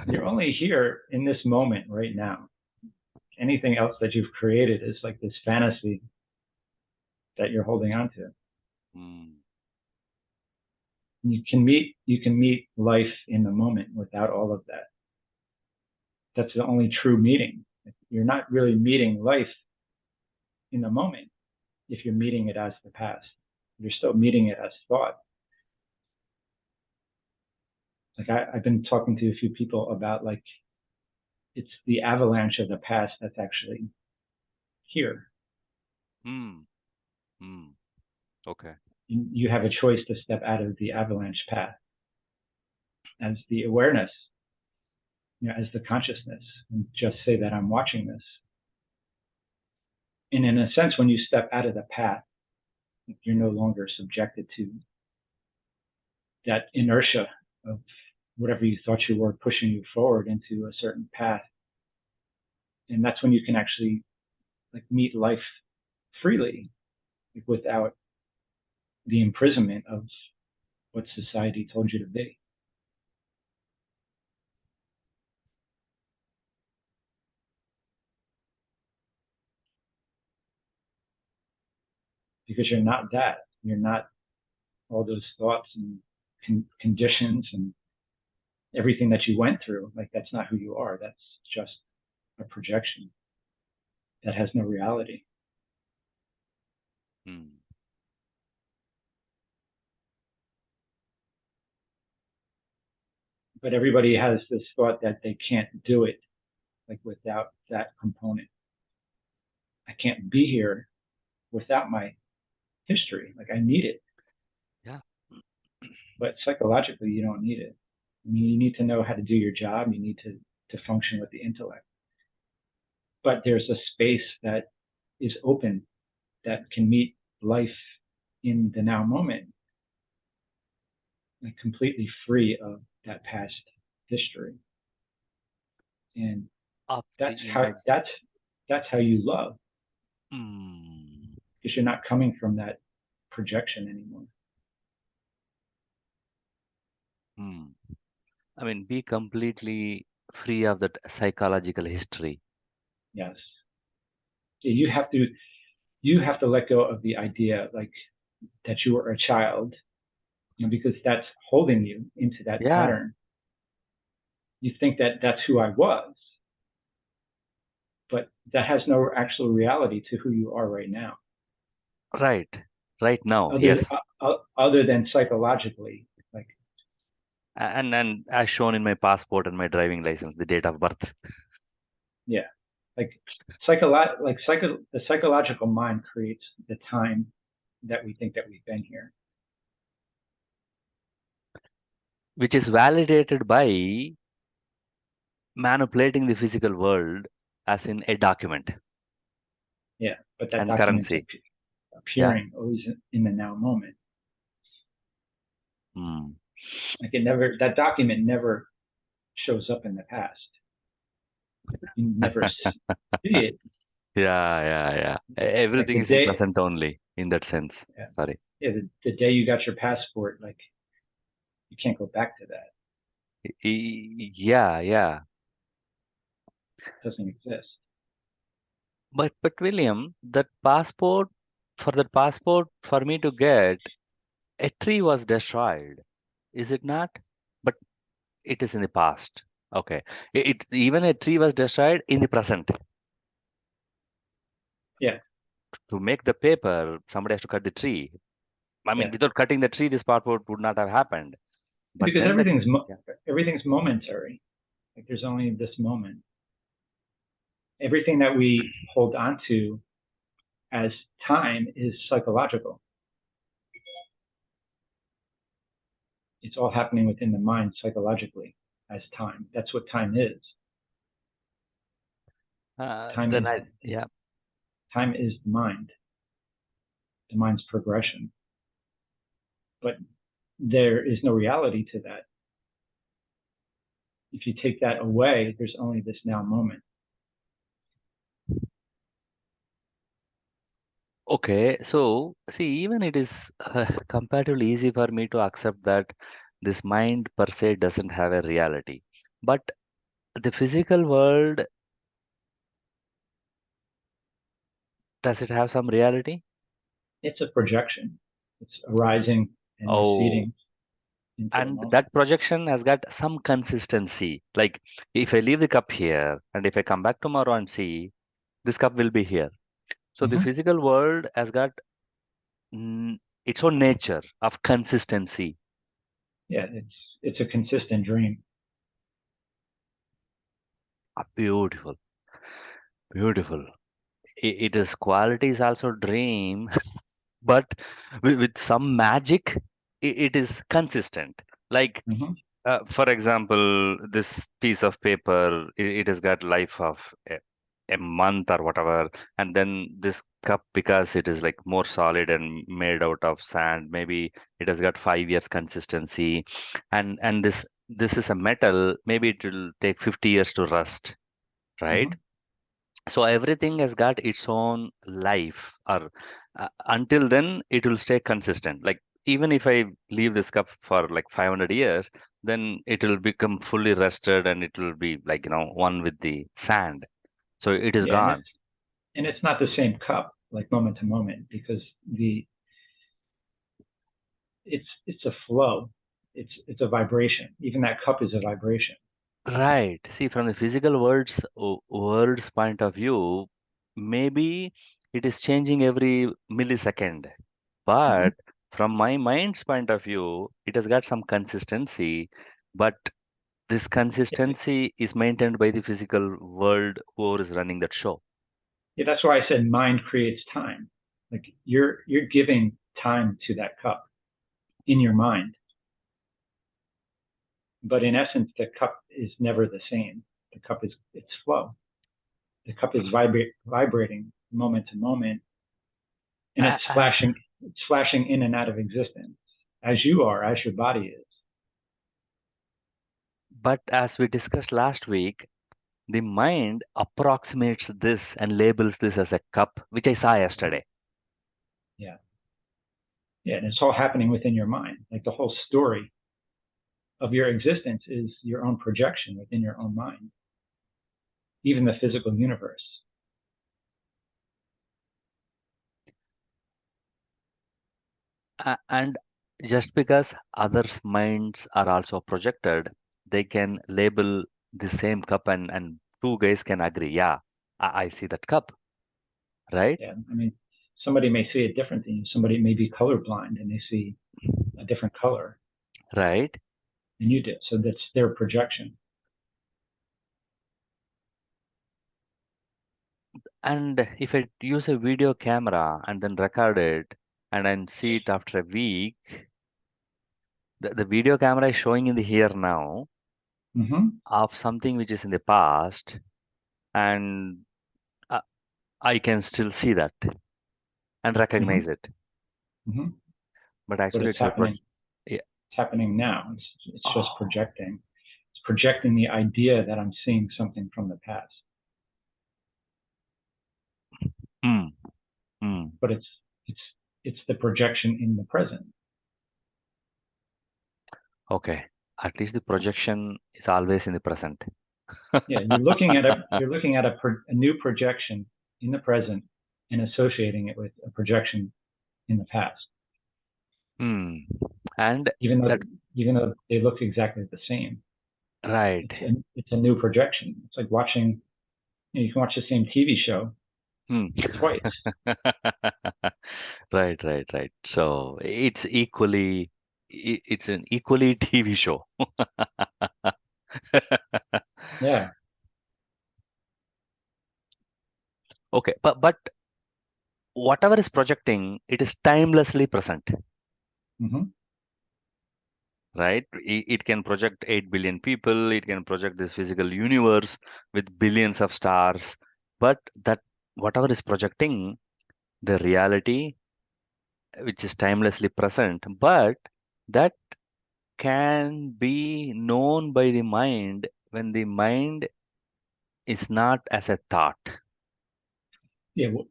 You're only here in this moment right now. Anything else that you've created is like this fantasy that you're holding on to. Hmm. You can meet life in the moment without all of that. That's the only true meeting. You're not really meeting life in the moment if you're meeting it as the past. You're still meeting it as thought. Like I've been talking to a few people about like it's the avalanche of the past that's actually here. Hmm. Hmm. Okay. You have a choice to step out of the avalanche path as the awareness, as the consciousness, and just say that I'm watching this. And in a sense, when you step out of the path, you're no longer subjected to that inertia of whatever you thought you were pushing you forward into a certain path. And that's when you can actually like meet life freely, like, without the imprisonment of what society told you to be. Because you're not that. You're not all those thoughts and conditions and everything that you went through. Like that's not who you are. That's just a projection that has no reality. Hmm. But everybody has this thought that they can't do it, like without that component. I can't be here without my history. Like I need it. Yeah. But psychologically, you don't need it. I mean, you need to know how to do your job. You need to function with the intellect. But there's a space that is open that can meet life in the now moment, like completely free of that past history. And Of that's the how image. that's how you love, Hmm. because you're not coming from that projection anymore. Hmm. I mean, be completely free of that psychological history. Yes. You have to let go of the idea like that you were a child, because that's holding you into that Yeah, pattern. You think that that's who I was, but that has no actual reality to who you are right now, right. Right now, other yes. other than psychologically. Like, And as shown in my passport and my driving license, the date of birth, yeah, like the psychological mind creates the time that we think that we've been here. which is validated by manipulating the physical world as in a document Yeah, but that and document's currency. Yeah. appearing always in the now moment. Hmm. Like that document never shows up in the past. You never see it. Yeah, yeah, yeah. Like Everything the is in day, present only in that sense. yeah, Sorry. yeah, the day you got your passport, like you can't go back to that. Yeah, yeah. It doesn't exist. But William, that passport for me to get, a tree was destroyed, is it not? But it is in the past. Okay. Even a tree was destroyed in the present. Yeah, To make the paper, somebody has to cut the tree. I mean, yeah, without cutting the tree, this passport would not have happened. But because then the yeah. everything's momentary. Like there's only this moment. Everything that we hold on to as time is psychological. It's all happening within the mind psychologically as time. That's what time is. Time Then is I yeah. time is the mind's progression. But there is no reality to that. If you take that away, there's only this now moment. Okay, so see, even it is comparatively easy for me to accept that this mind per se doesn't have a reality. But the physical world, does it have some reality? It's a projection. It's arising and Oh, receding into the and moment. that projection has got some consistency. Like if I leave the cup here and if I come back tomorrow and see, this cup will be here. So the Mm-hmm. physical world has got its own nature of consistency. Yeah, it's a consistent dream. Ah, beautiful, beautiful. It is qualities also dream, but with some magic, it is consistent. Like, Mm-hmm. for example, this piece of paper, it has got life of a month or whatever, and then this cup, because it is like more solid and made out of sand, maybe it has got 5 years consistency, and this is a metal, maybe it will take 50 years to rust, Mm-hmm. right? So everything has got its own life, or until then it will stay consistent. Like even if I leave this cup for like 500 years, then it will become fully rusted and it will be like one with the sand, so it is Yeah, gone. and it's not the same cup like moment to moment because the it's a flow. It's a vibration. Even that cup is a vibration. Right. See, from the physical world's point of view, maybe it is changing every millisecond. Mm-hmm. But from my mind's point of view, it has got some consistency. But this Yeah, consistency is maintained by the physical world, whoever is running that show. yeah, that's why I said mind creates time. Like you're giving time to that cup in your mind, but in essence, the cup is never the same. The cup is its flow. The cup is vibrating moment to moment, and Uh, uh, it's flashing in and out of existence as you are, as your body is. but as we discussed last week, the mind approximates this and labels this as a cup, which I saw Mhm. yesterday. Yeah, yeah, and it's all happening within your mind. Like the whole story of your existence is your own projection within your own mind, even the physical universe. And just because others' minds are also projected, they can label the same cup, and two guys can agree, yeah, I see that cup, right? Yeah, I mean, somebody may see it different than you. Somebody may be colorblind and they see a different color Right? than you did. So that's their projection. And if I use a video camera and then record it and then see it after a week, the video camera is showing in the here now Mm-hmm. of something which is in the past, and uh, I can still see that and Mm-hmm. recognize it. Mm-hmm. But But actually, it's it's a happening. yeah. It's happening now. It's just Oh. projecting. It's projecting the idea that I'm seeing something from the past. Mm, mm. But it's it's the projection in the present. Okay. At least the projection is always in the present. Yeah, you're looking at a new projection in the present and associating it with a projection in the past, Hmm. And even though that, even though they look exactly the same. right. It's a new projection. It's like watching. You can watch the same TV show Hmm. twice. Right, right, right. So it's equally, it's an equally TV show. Yeah. Okay, but whatever is projecting, it is timelessly present, Hmm. right? It can project 8 billion people, it can project this physical universe with billions of stars, but that whatever is projecting, the reality, which is timelessly present, but that can be known by the mind when the mind is not as a thought. Yeah. Well,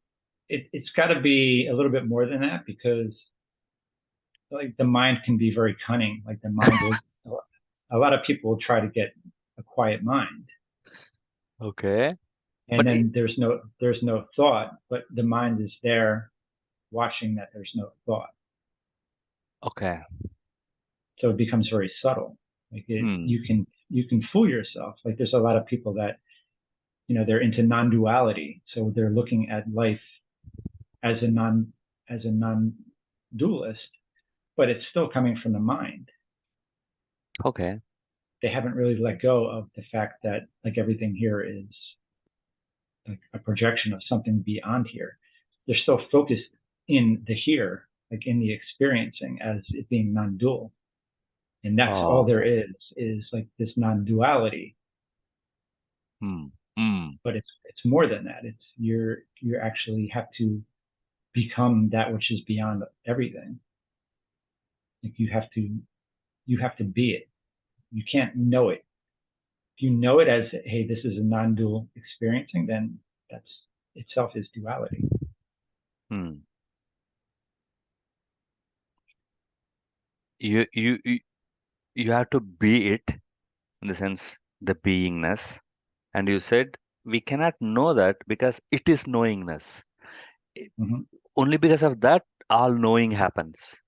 it's got to be a little bit more than that because like the mind can be very cunning. Like the mind will. A lot of people will try to get a quiet mind, Okay. and But then there's no thought, but the mind is there watching that there's no thought. okay. So it becomes very subtle. Like Hmm. you can fool yourself. Like there's a lot of people that they're into non-duality, so they're looking at life as a non-dualist, but it's still coming from the mind. Okay. They haven't really let go of the fact that like everything here is like a projection of something beyond here. They're still focused in the here, like in the experiencing as it being non-dual. And that's all Oh. there is like this non-duality. Hmm. Hmm. But it's more than that. It's you actually have to become that which is beyond everything. Like you have to be it. You can't know it. If you know it as, hey, this is a non-dual experiencing, then that's itself is duality. Hmm. You you have to be it in the sense the beingness. And you said we cannot know that because it is knowingness. I- Hmm. Only because of that, all knowing happens.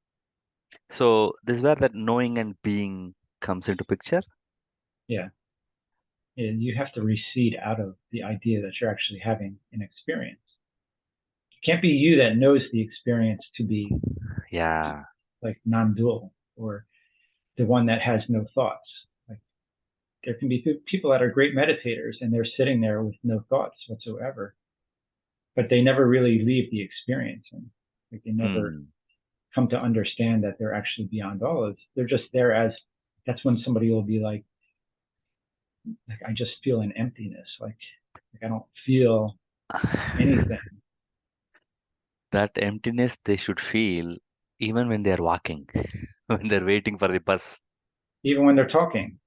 So this is where that knowing and being comes into picture. Yeah. And you have to recede out of the idea that you're actually having an experience. It can't be you that knows the experience to be Yeah. like non-dual or the one that has no thoughts. Like there can be people that are great meditators and they're sitting there with no thoughts whatsoever, but they never really leave the experience and like they never Hmm. come to understand that they're actually beyond all of this. They're just there as that's when somebody will be like I just feel an emptiness, like I don't feel anything, That emptiness they should feel even when they're walking, when they're waiting for the bus. even when they're talking,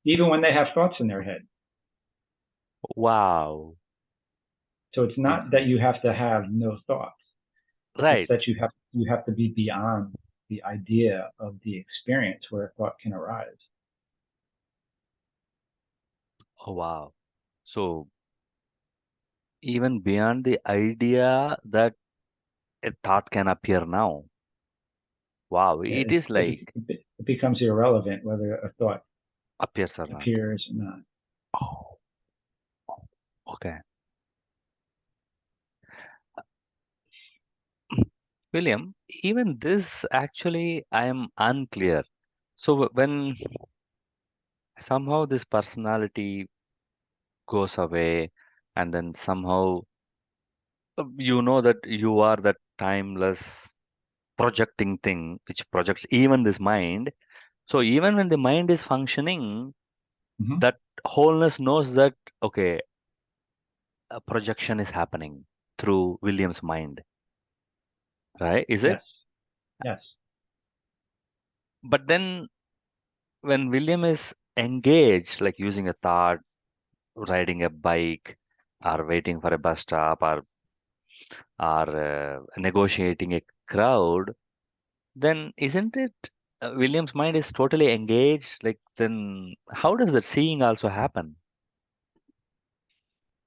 even when they have thoughts in their head. Wow. So it's not This, that you have to have no thoughts. It's right. that you have to be beyond the idea of the experience where a thought can arise. Oh, wow. So even beyond the idea that a thought can appear now. Wow, Yeah, it is like it becomes irrelevant whether a thought appears or not. appears or not. Oh, okay. William, even this actually I am unclear. So when somehow this personality goes away, and then somehow you know that you are that timeless projecting thing which projects even this mind. So even when the mind is functioning, Hmm. that wholeness knows that, okay, a projection is happening through William's mind, right? Is it? Yes, yes. But then when William is engaged, like using a thought, riding a bike, or waiting for a bus stop, or negotiating a crowd, then isn't it William's mind is totally engaged? Like then, how does that seeing also happen?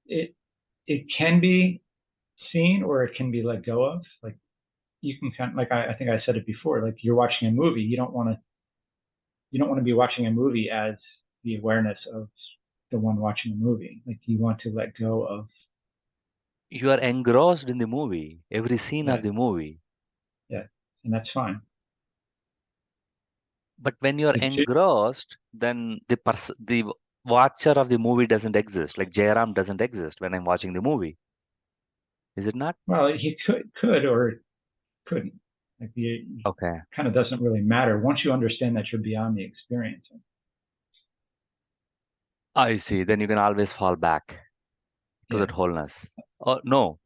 It it can be seen or it can be let go of. Like you can kind of, like I think I said it before. Like you're watching a movie, you don't want to be watching a movie as the awareness of the one watching the movie. Like you want to let go of You are engrossed in the movie, every scene of yeah, the movie. yeah, and that's fine. But when you're Like engrossed, then the watcher of the movie doesn't exist. Like Jairam doesn't exist when I'm watching the movie. Is it not? well, he could or couldn't. Like the Okay. kind of doesn't really matter once you understand that you're beyond the experience. I see. Then you can always fall back to Yeah, that wholeness. Oh, no,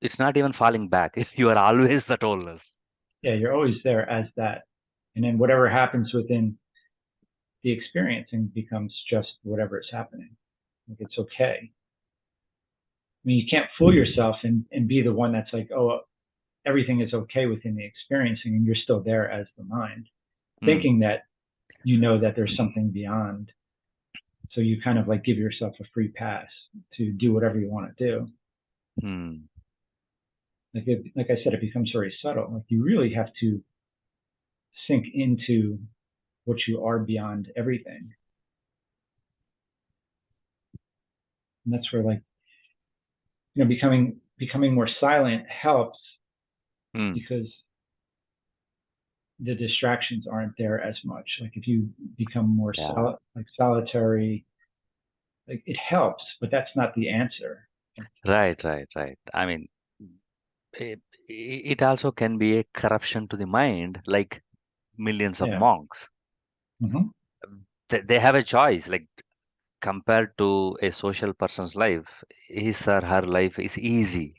it's not even falling back. You are always that wholeness. yeah, you're always there as that, and then whatever happens within the experiencing becomes just whatever is happening. Like it's okay. I mean, you can't fool yourself and be the one that's like, oh, everything is okay within the experiencing, and you're still there as the mind, Hmm. thinking that you know that there's something beyond. So you kind of like give yourself a free pass to do whatever you want to do. Hmm. Like I said, it becomes very subtle. Like you really have to sink into what you are beyond everything, and that's where like becoming more silent helps Hmm. because the distractions aren't there as much. Like if you become more Yeah. like solitary, like it helps, but that's not the answer. Like, Right, right, right. I mean, it, it also can be a corruption to the mind, like millions of yeah. monks. Hmm. They have a choice, like compared to a social person's life, his or her life is easy.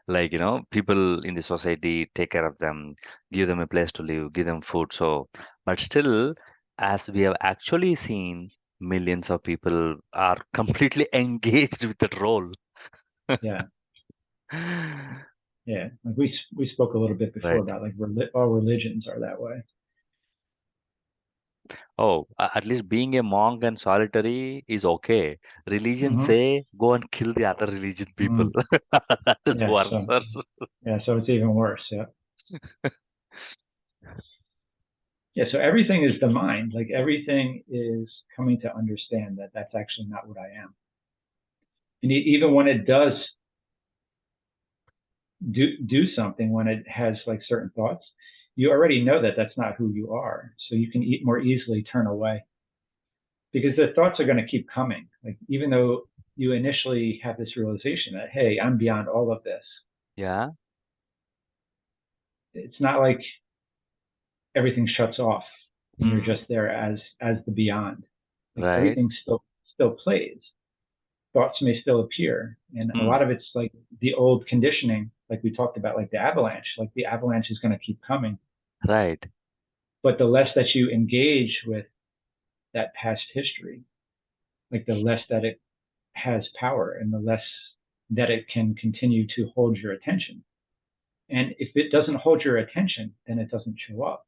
Like, people in the society take care of them, give them a place to live, give them food. So, but still, as we have actually seen, millions of people are completely engaged with that role. Yeah. Yeah. Like we spoke a little bit before Right. about like all religions are that way. Oh, at least being a monk and solitary is okay. Religion Hmm. say go and kill the other religion people. Hmm. That is Yeah. worse, So sir. yeah. So it's even worse. Yeah. Yeah. So everything is the mind. Like everything is coming to understand that that's actually not what I am. And even when it does do something, when it has like certain thoughts, you already know that that's not who you are. So you can more easily turn away because the thoughts are going to keep coming. Like even though you initially have this realization that hey, I'm beyond all of this. Yeah, It's not like everything shuts off and you're mm, just there as the beyond. Like right. everything still plays. Thoughts may still appear, and a Mm, lot of it's like the old conditioning, like we talked about, like the avalanche. Like the avalanche is going to keep coming, right. but the less that you engage with that past history, like the less that it has power, and the less that it can continue to hold your attention. And if it doesn't hold your attention, then it doesn't show up.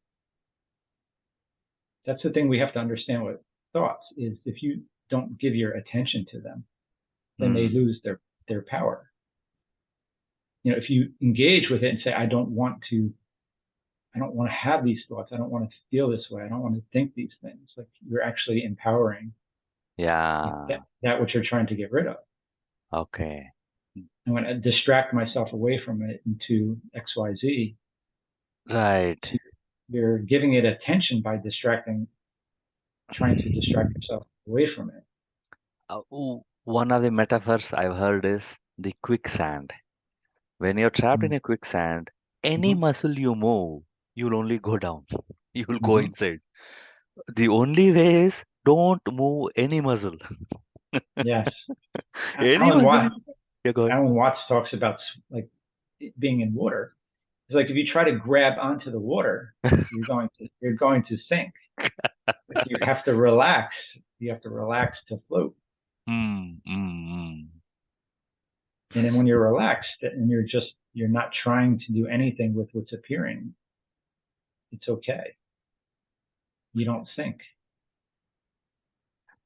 That's the thing we have to understand with thoughts is if you don't give your attention to them, then they Mm, lose their power. if you engage with it and say, I don't want to have these thoughts. I don't want to feel this way. I don't want to think these things. Like you're actually empowering Yeah. that which you're trying to get rid of. Okay. I want to distract myself away from it into XYZ. Right. You're giving it attention by trying to distract yourself away from it. One of the metaphors I've heard is the quicksand. When you're trapped in Mm-hmm. a quicksand, any Mm-hmm. muscle you move, you'll only go down. You'll go Mm-hmm. inside. The only way is don't move any muscle. Yes. Any Alan muscle. Watts. Yeah, go ahead. Alan Watts talks about like being in water. It's like if you try to grab onto the water, you're going to sink. Like you have to relax. You have to relax to float. Mm, mm, mm. And then when you're relaxed and you're not trying to do anything with what's appearing, it's okay. You don't sink.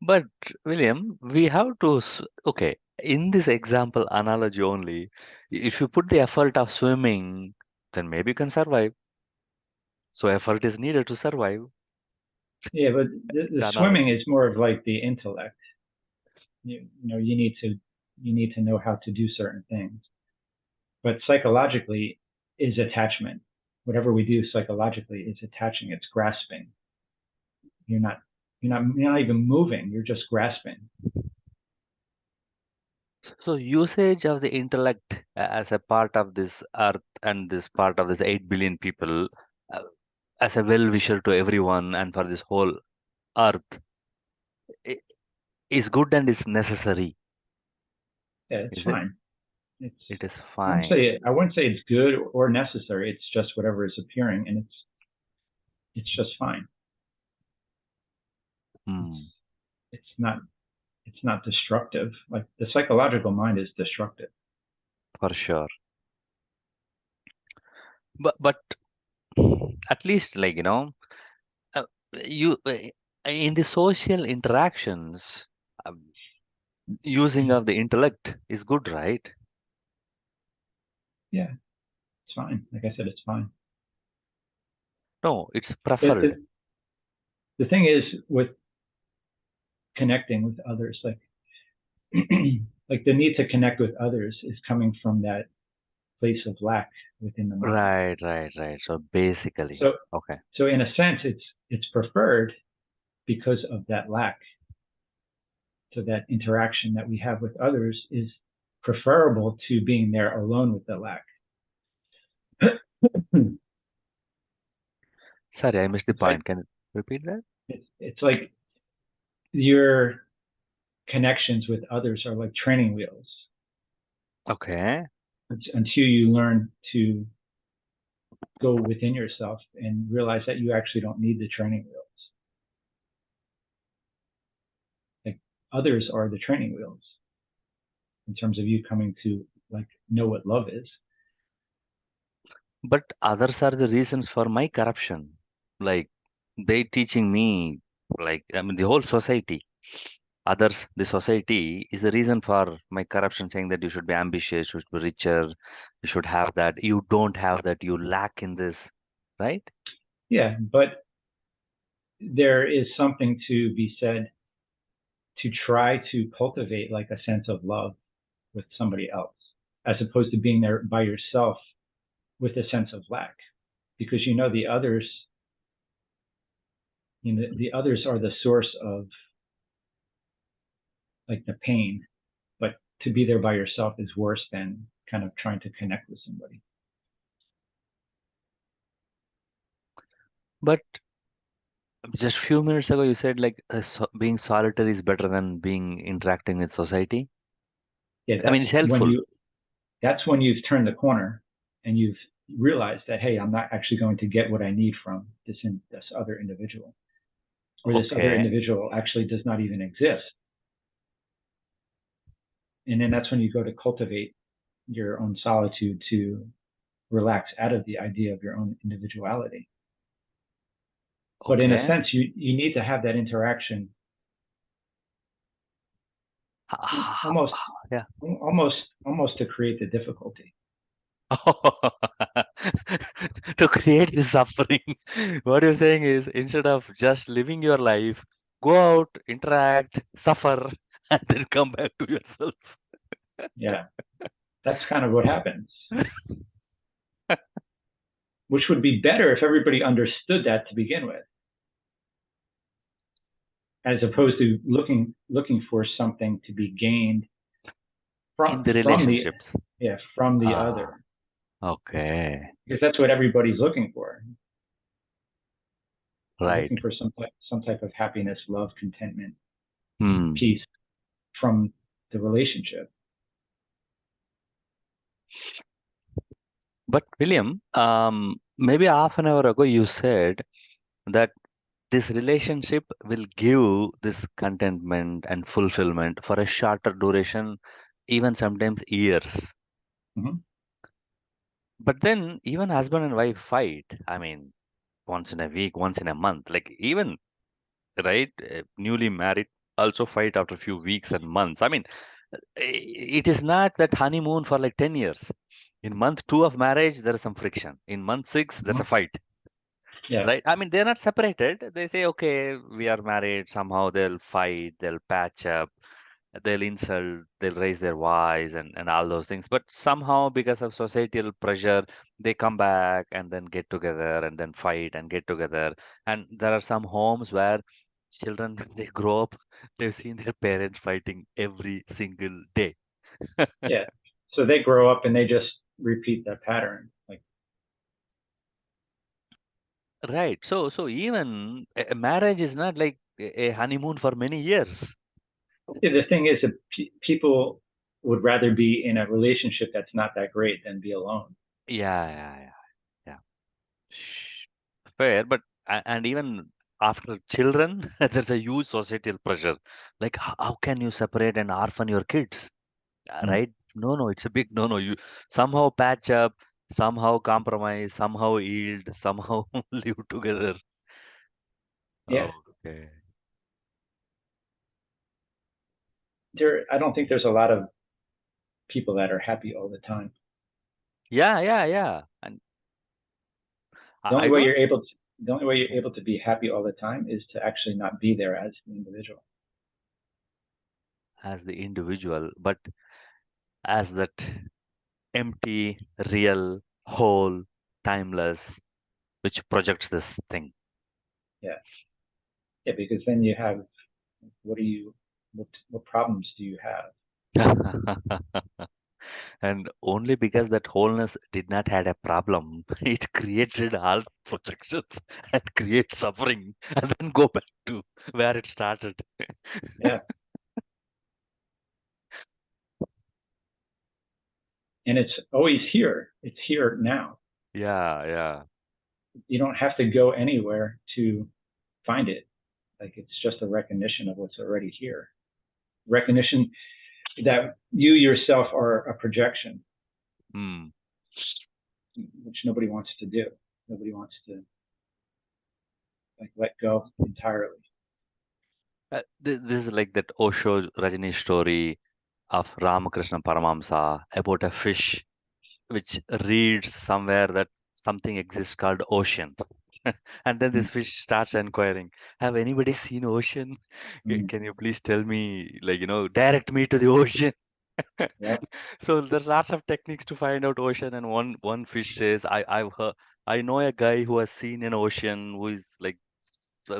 But William, we have to, okay, in this example analogy only, if you put the effort of swimming, then maybe you can survive. So effort is needed to survive. Yeah, but It's the swimming analogy. is more of like the intellect. You need to know how to do certain things. But psychologically is attachment. Whatever we do psychologically is attaching. It's grasping. You're not you're not even moving. You're just grasping. So usage of the intellect as a part of this earth and this part of this 8 billion people uh, as a well-wisher to everyone and for this whole earth i- is good and is necessary. Yeah, it's Is it? fine. It's It is fine. I wouldn't say it's good or necessary. It's just whatever is appearing, and it's just fine. It's Hmm, it's not it's not destructive. Like the psychological mind is destructive. for sure. But at least uh, you in the social interactions um, using of the intellect is good, right? Yeah, it's fine. Like I said, it's fine. No, it's But preferred. the thing is with connecting with others, like like the need to connect with others is coming from that place of lack within the mind. Right, right, right. So basically, So okay. so in a sense, it's preferred because of that lack. So that interaction that we have with others is preferable to being there alone with the lack. Sorry, I missed the It's like point. Can you repeat that? it's like your connections with others are like training wheels Okay. until you learn to go within yourself and realize that you actually don't need the training wheels. Like others are the training wheels in terms of you coming to like know what love is. But others are the reasons for my corruption. Like they teaching me, like I mean, the whole society. Others, the society is the reason for my corruption, saying that you should be ambitious, you should be richer, you should have that. You don't have that. You lack in this, right? Yeah, but there is something to be said to try to cultivate like a sense of love with somebody else, as opposed to being there by yourself with a sense of lack, because the others are the source of like the pain, but to be there by yourself is worse than kind of trying to connect with somebody. But just few minutes ago, you said like being solitary is better than being interacting with society. Yeah, I mean, it's helpful. that's when you've turned the corner and you've realized that, hey, I'm not actually going to get what I need from this other individual, or this other Okay. individual actually does not even exist. And then that's when you go to cultivate your own solitude to relax out of the idea of your own individuality. But in a Okay. sense, you need to have that interaction Ha- ha- almost Yeah. almost almost to create the difficulty. To create the suffering. What you're saying is instead of just living your life, go out, interact, suffer, and then come back to yourself. Yeah, that's kind of what happens, which would be better if everybody understood that to begin with, as opposed to looking for something to be gained In the from the relationships. yeah from the Ah, other, okay. because that's what everybody's looking for. They're Right. looking for some type of happiness, love, contentment, Hmm. peace from the relationship. But William, maybe half an hour ago you said that this relationship will give this contentment and fulfillment for a shorter duration, even sometimes years. Hmm. But then even husband and wife fight. I mean, once in a week, once in a month. Like even right, newly married also fight after a few weeks and months. I mean, it is not that honeymoon for like 10 years. In month two of marriage, there is some friction. In month six, there's a Hmm. fight. Yeah, Right? I mean, they're not separated. They say, okay, we are married. Somehow they'll fight, they'll patch up, they'll insult, they'll raise their voice and all those things. But somehow, because of societal pressure, they come back and then get together and then fight and get together. And there are some homes where children, when they grow up, they've seen their parents fighting every single day. yeah. So they grow up and they just repeat that pattern. Like, Right. So even a marriage is not like a honeymoon for many years. yeah, the thing is that people would rather be in a relationship that's not that great than be alone. Yeah. Yeah. Sh- Fair, but and even after children, there's a huge societal pressure. Like, how can you separate and orphan your kids? Mm. Right? No, no, it's a big no, no. You somehow patch up, somehow compromise, somehow yield, somehow live together. Yeah, Okay. I don't think there's a lot of people that are happy all the time. Yeah. And The only I way don't you're able to, the only way you're able to be happy all the time is to actually not be there as the individual. as the individual, but as that empty, real, whole, timeless, which projects this thing. Yeah, yeah, because then you have what do you what problems do you have? And only because that wholeness did not had a problem, it created all projections and create suffering and then go back to where it started. Yeah, and it's always here. It's here now. Yeah. You don't have to go anywhere to find it. Like it's just a recognition of what's already here. Recognition that you yourself are a projection, Hmm. which nobody wants to do. Nobody wants to like let go entirely. This is like that Osho Rajini story of Ramakrishna Paramahamsa about a fish which reads somewhere that something exists called ocean. And then Mm. this fish starts inquiring, have anybody seen ocean? Mm. Can you please tell me, like, direct me to the ocean? Yep. So there's lots of techniques to find out ocean, and one fish says, I know a guy who has seen an ocean who is like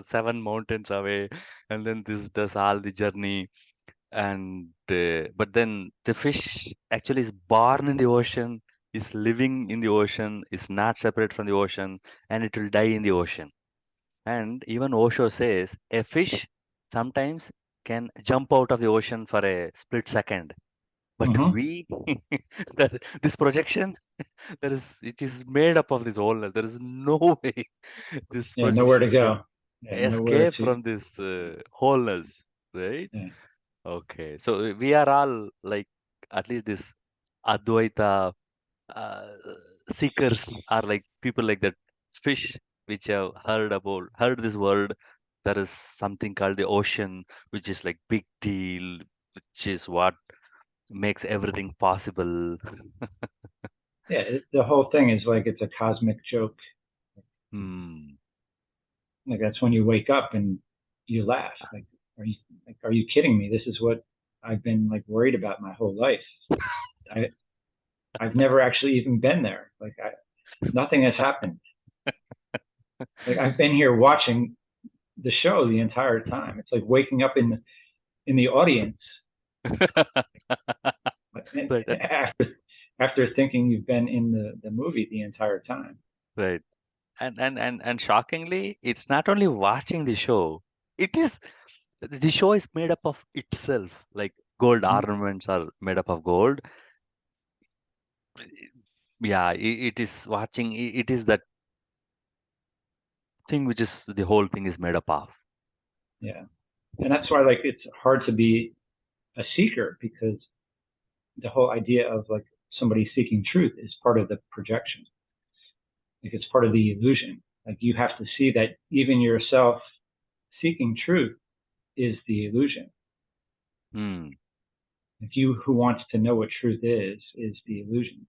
seven mountains away, and then this does all the journey. And but then the fish actually is born in the ocean, is living in the ocean, is not separate from the ocean, and it will die in the ocean. And even Osho says a fish sometimes can jump out of the ocean for a split second, but Mm-hmm. this projection, it is made up of this wholeness. There is no way this Yeah. Nowhere projection to can go. Yeah. Nowhere escape to. from this wholeness, right? Yeah. Okay, so we are all like at least this Advaita uh, seekers are like people like that fish which have heard this word. There is something called the ocean, which is like big deal, which is what makes everything possible. Yeah, the whole thing is like it's a cosmic joke. Hmm. Like that's when you wake up and you laugh. Are you are you kidding me? This is what I've been like worried about my whole life. I I've never actually even been there. Nothing has happened. Like I've been here watching the show the entire time. It's like waking up in the audience Right, after thinking you've been in the movie the entire time. right. And shockingly, it's not only watching the show, it is the show is made up of itself. Like gold Mhm. ornaments are made up of gold. Yeah, it is watching, it is that thing which is the whole thing is made up of. Yeah, and that's why like it's hard to be a seeker because the whole idea of like somebody seeking truth is part of the projection. Like it's part of the illusion. Like you have to see that even yourself seeking truth is the illusion. Hmm. Like you who wants to know what truth is the illusion.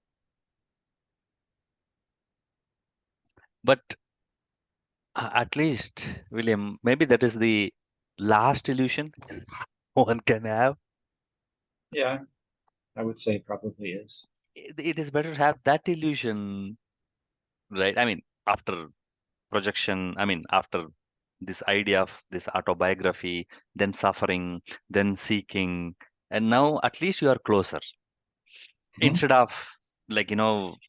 But at least, William, maybe that is the last illusion one can have. Yeah, I would say probably is. It is better to have that illusion, right? I mean, after projection, I mean, after this idea of this autobiography, then suffering, then seeking, and now at least you are closer instead of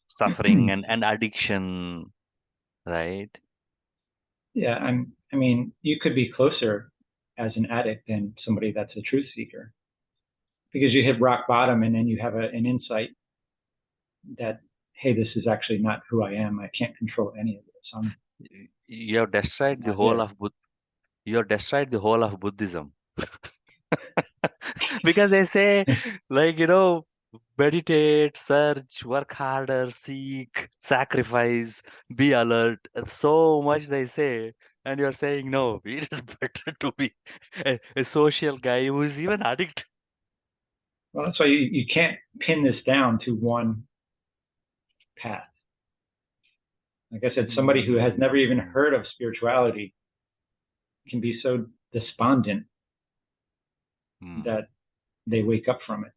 suffering and addiction, right? Yeah, I mean, you could be closer as an addict than somebody that's a truth seeker because you hit rock bottom and then you have an insight that, hey, this is actually not who I am. I can't control any of this. You have I'm destroyed the not whole there. of you have destroyed the whole of Buddhism. Because they say, meditate, search, work harder, seek, sacrifice, be alert. So much they say, and you're saying no. It is better to be a social guy who is even addict. Well, that's why you can't pin this down to one path. Like I said, somebody who has never even Hmm. heard of spirituality can be so despondent Hmm. that they wake up from it.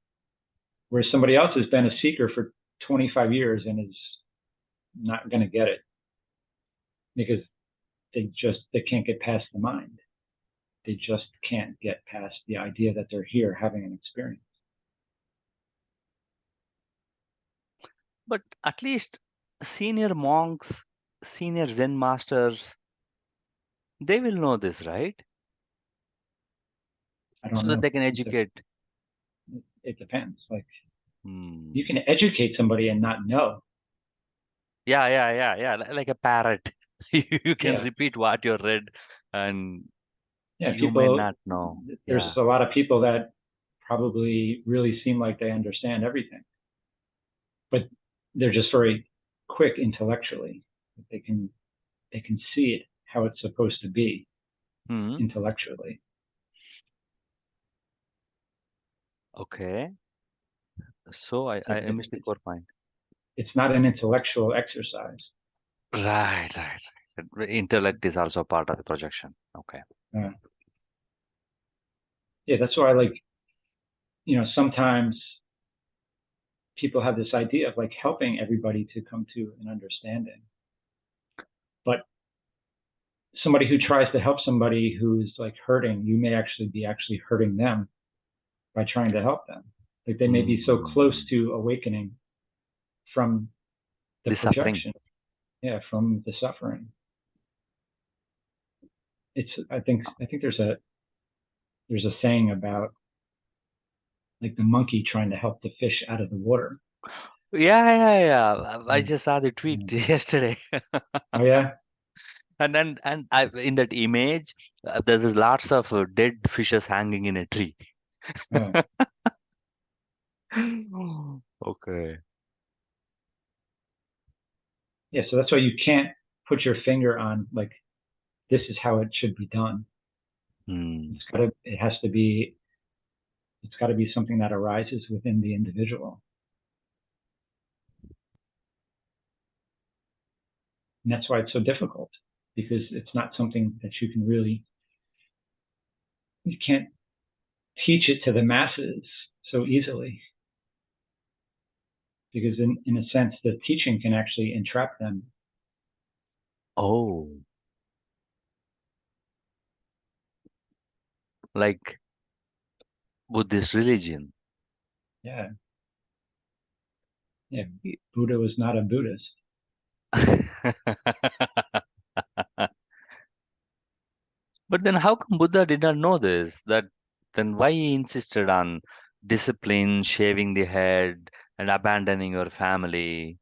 Whereas somebody else has been a seeker for 25 years and is not going to get it because they can't get past the mind. They just can't get past the idea that they're here having an experience. But at least senior monks, senior Zen masters, they will know this, right? I don't So that know. they can educate. It depends. Like you Hmm. can educate somebody and not know. Yeah, yeah, yeah, yeah. Like a parrot. You can Yeah, repeat what you read and yeah. you may People, not know. there's Yeah. a lot of people that probably really seem like they understand everything, but they're just very quick intellectually. They can they can see it how it's supposed to be Hmm. intellectually. Okay. So I, Like I missed the core point. it's not an intellectual exercise. Right, right, right. Intellect is also part of the projection. Okay. Uh, yeah, that's why like sometimes people have this idea of like helping everybody to come to an understanding, but somebody who tries to help somebody who's like hurting, you may actually be actually hurting them by trying to help them. Like they may be so close Hmm. to awakening from the The suffering. projection, yeah, from the suffering. It's I think there's a saying about like the monkey trying to help the fish out of the water. Yeah, yeah, yeah. I Yeah. just saw the tweet Yeah. yesterday. Oh yeah. And in that image, there's lots of dead fishes hanging in a tree. Oh Okay. yeah. So that's why you can't put your finger on like this is how it should be done. Hmm. It has to be it's got to be something that arises within the individual. And that's why it's so difficult, because it's not something that you can really, you can't teach it to the masses so easily, because in a sense, the teaching can actually entrap them. Oh, like Buddhist religion. Yeah, yeah. Buddha was not a Buddhist. But then how come Buddha did not know this? That then why he insisted on discipline, shaving the head, and abandoning your family?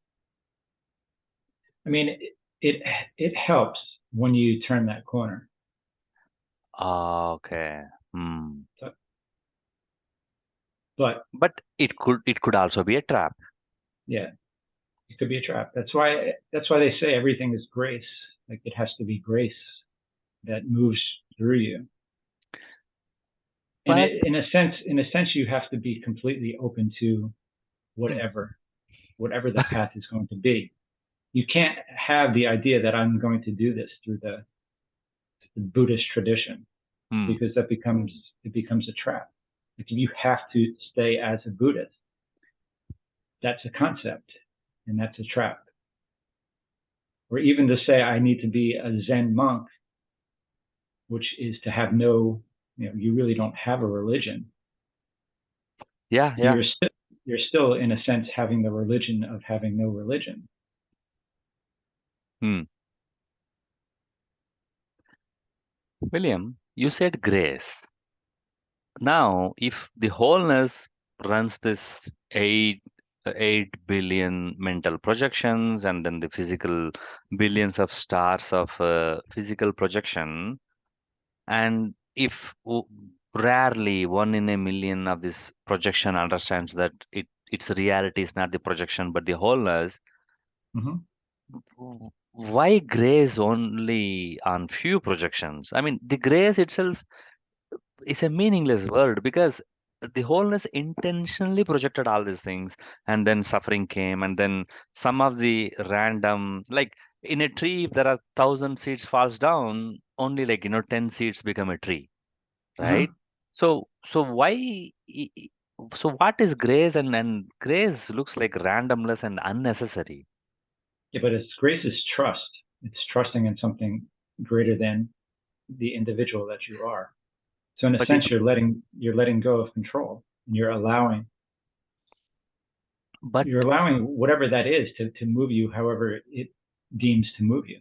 I mean, it it helps when you turn that corner. Ah, okay. Hmm. So, but But it could also be a trap. yeah, it could be a trap. That's why they say everything is grace. Like it has to be grace that moves through you. And But in a sense, you have to be completely open to hmm, whatever, whatever the path is going to be. You can't have the idea that I'm going to do this through the Buddhist tradition, hmm, because it becomes a trap. Like you have to stay as a Buddhist. That's a concept, and that's a trap. Or even to say I need to be a Zen monk, which is to have no, you really don't have a religion. yeah, So yeah. you're still in a sense having the religion of having no religion. Hmm. William, you said grace. Now, if the wholeness runs this 8 billion mental projections and then the physical billions of stars of physical projection, and if rarely one in a million of this projection understands that its reality is not the projection but the wholeness, Mm-hmm. why grace only on few projections? I mean, the grace itself is a meaningless word because the wholeness intentionally projected all these things, and then suffering came, and then some of the random, like in a tree, if there are 1,000 seeds falls down, only 10 seeds become a tree, Uh-huh. right? So why? So what is grace? And grace looks like randomness and unnecessary. Yeah, but it's grace is trust. It's trusting in something greater than the individual that you are. So in a But if sense, you're letting go of control. And but you're allowing whatever that is to move you however it deems to move you.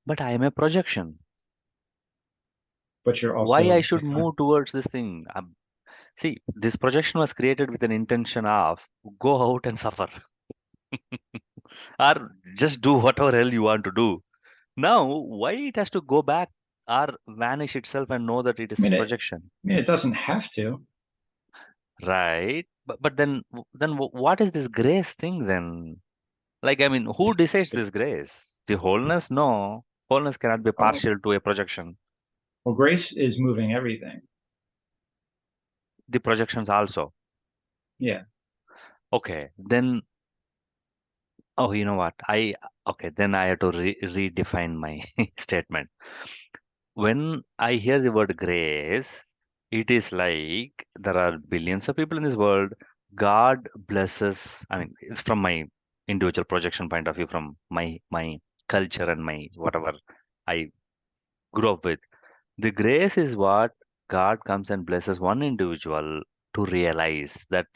but I am a projection. But you're Why I also should move towards this thing? See, this projection was created with an intention of go out and suffer, or just do whatever hell you want to do. Now, why it has to go back or vanish itself and know that it I is mean, projection, it doesn't have to. right? But then what is this grace thing then? Like, I mean, who decides this grace? The wholeness? No, wholeness cannot be Oh, partial to a projection. well, grace is moving everything. The projections also. Yeah. Okay, then oh, you know what? Okay, then I have to redefine my statement. When I hear the word grace, it is like there are billions of people in this world. God blesses. I mean, it's from my individual projection point of view, from my culture and my whatever I grew up with. The grace is what God comes and blesses one individual to realize that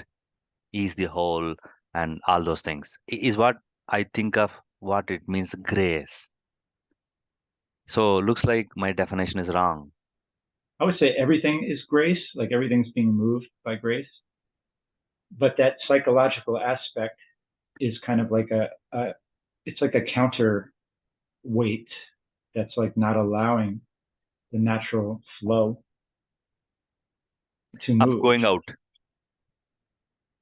he is the whole and all those things. Is what I think of what it means grace. So looks like my definition is wrong. I would say everything is grace, like everything's being moved by grace. But that psychological aspect is kind of like it's like a counterweight that's like not allowing the natural flow to Of move, going out.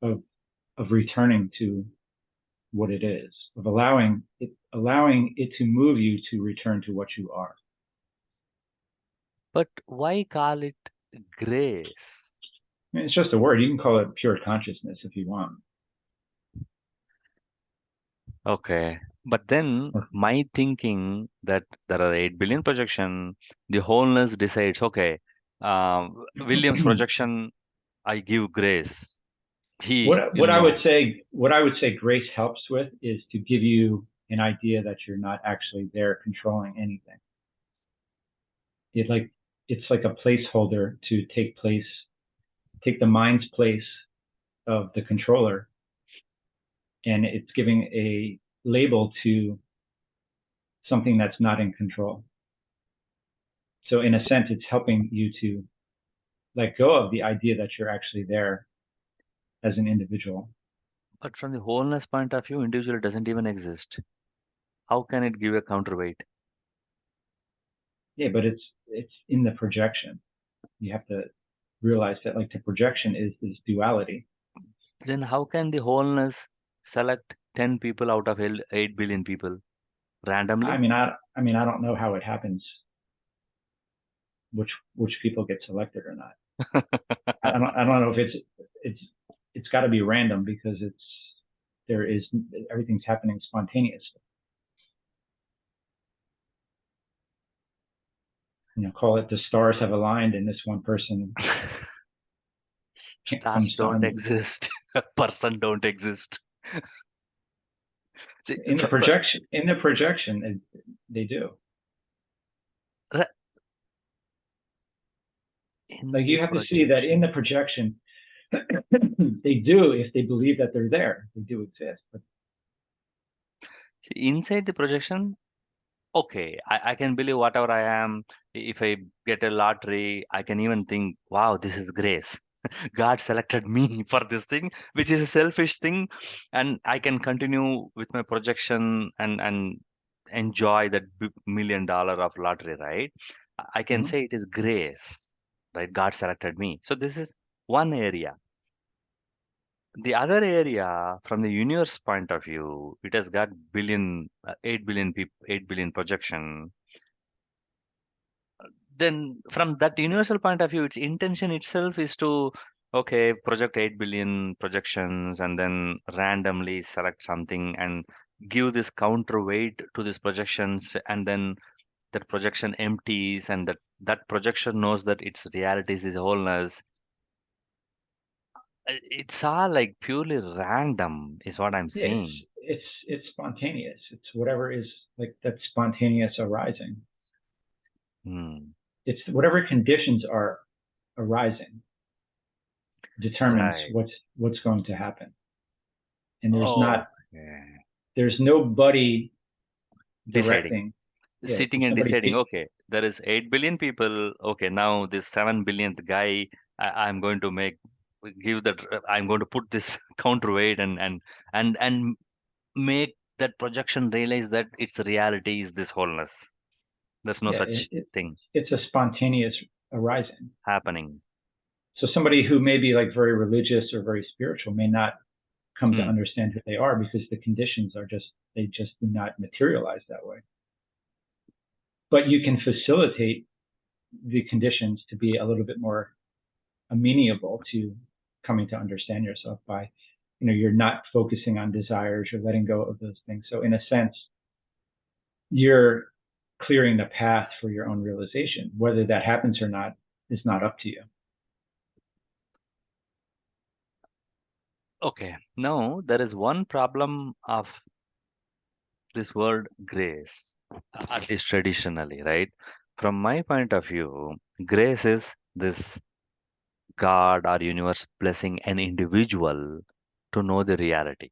of of returning to what it is, of allowing it to move you to return to what you are. But why call it grace? I mean, it's just a word. You can call it pure consciousness if you want. Okay. But then Or my thinking that there are 8 billion projection, the wholeness decides, okay, William's projection, I give grace. He, what I would say grace helps with is to give you an idea that you're not actually there controlling anything. It like it's like a placeholder to take the mind's place of the controller, and it's giving a label to something that's not in control. So in a sense, it's helping you to let go of the idea that you're actually there as an individual. but from the wholeness point of view, individual doesn't even exist. How can it give a counterweight? Yeah, but it's in the projection. You have to realize that like the projection is this duality. Then how can the wholeness select 10 people out of 8 billion people randomly? I mean, I don't know how it happens, which people get selected or not. I don't know if it's it's got to be random because there is everything's happening spontaneously. You know, call it the stars have aligned and this one person Stars comes to don't exist. Person don't exist. See, in the projection they do. re- in Like the you have to see that in projection. the projection they do if they believe that they're there. They do exist. But See, inside the projection, okay, I can believe whatever I am. If I get a lottery, I can even think, wow, this is grace. God selected me for this thing, which is a selfish thing, and I can continue with my projection and enjoy that $1 million of lottery, right? I can mhm. say it is grace, right? God selected me. So this is one area. The other area, from the universe point of view, it has got 8 billion people, 8 billion projection. Then from that universal point of view, its intention itself is to, okay, project 8 billion projections and then randomly select something and give this counterweight to these projections, and then that projection empties, and that projection knows that its reality is wholeness. It's all like purely random is what I'm Yeah, saying. it's spontaneous. It's whatever is like that spontaneous arising. Hmm. It's whatever conditions are arising determines Right. what's going to happen. And Okay. there's nobody Deciding. directing. Yeah, Sitting it's and nobody. deciding, okay, there is 8 billion people. Okay, now this 7 billionth guy, I'm going to give that, I'm going to put this counterweight and make that projection realize that its reality is this wholeness. There's no Yeah, such thing it's a spontaneous arising. happening. So somebody who may be like very religious or very spiritual may not come to Hmm. understand who they are because the conditions are just they just do not materialize that way. But you can facilitate the conditions to be a little bit more amenable to coming to understand yourself by, you know, you're not focusing on desires, you're letting go of those things. So in a sense, you're clearing the path for your own realization. Whether that happens or not is not up to you. Okay, now there is one problem of this word grace, at least traditionally, right? From my point of view, grace is this God or universe blessing an individual to know the reality.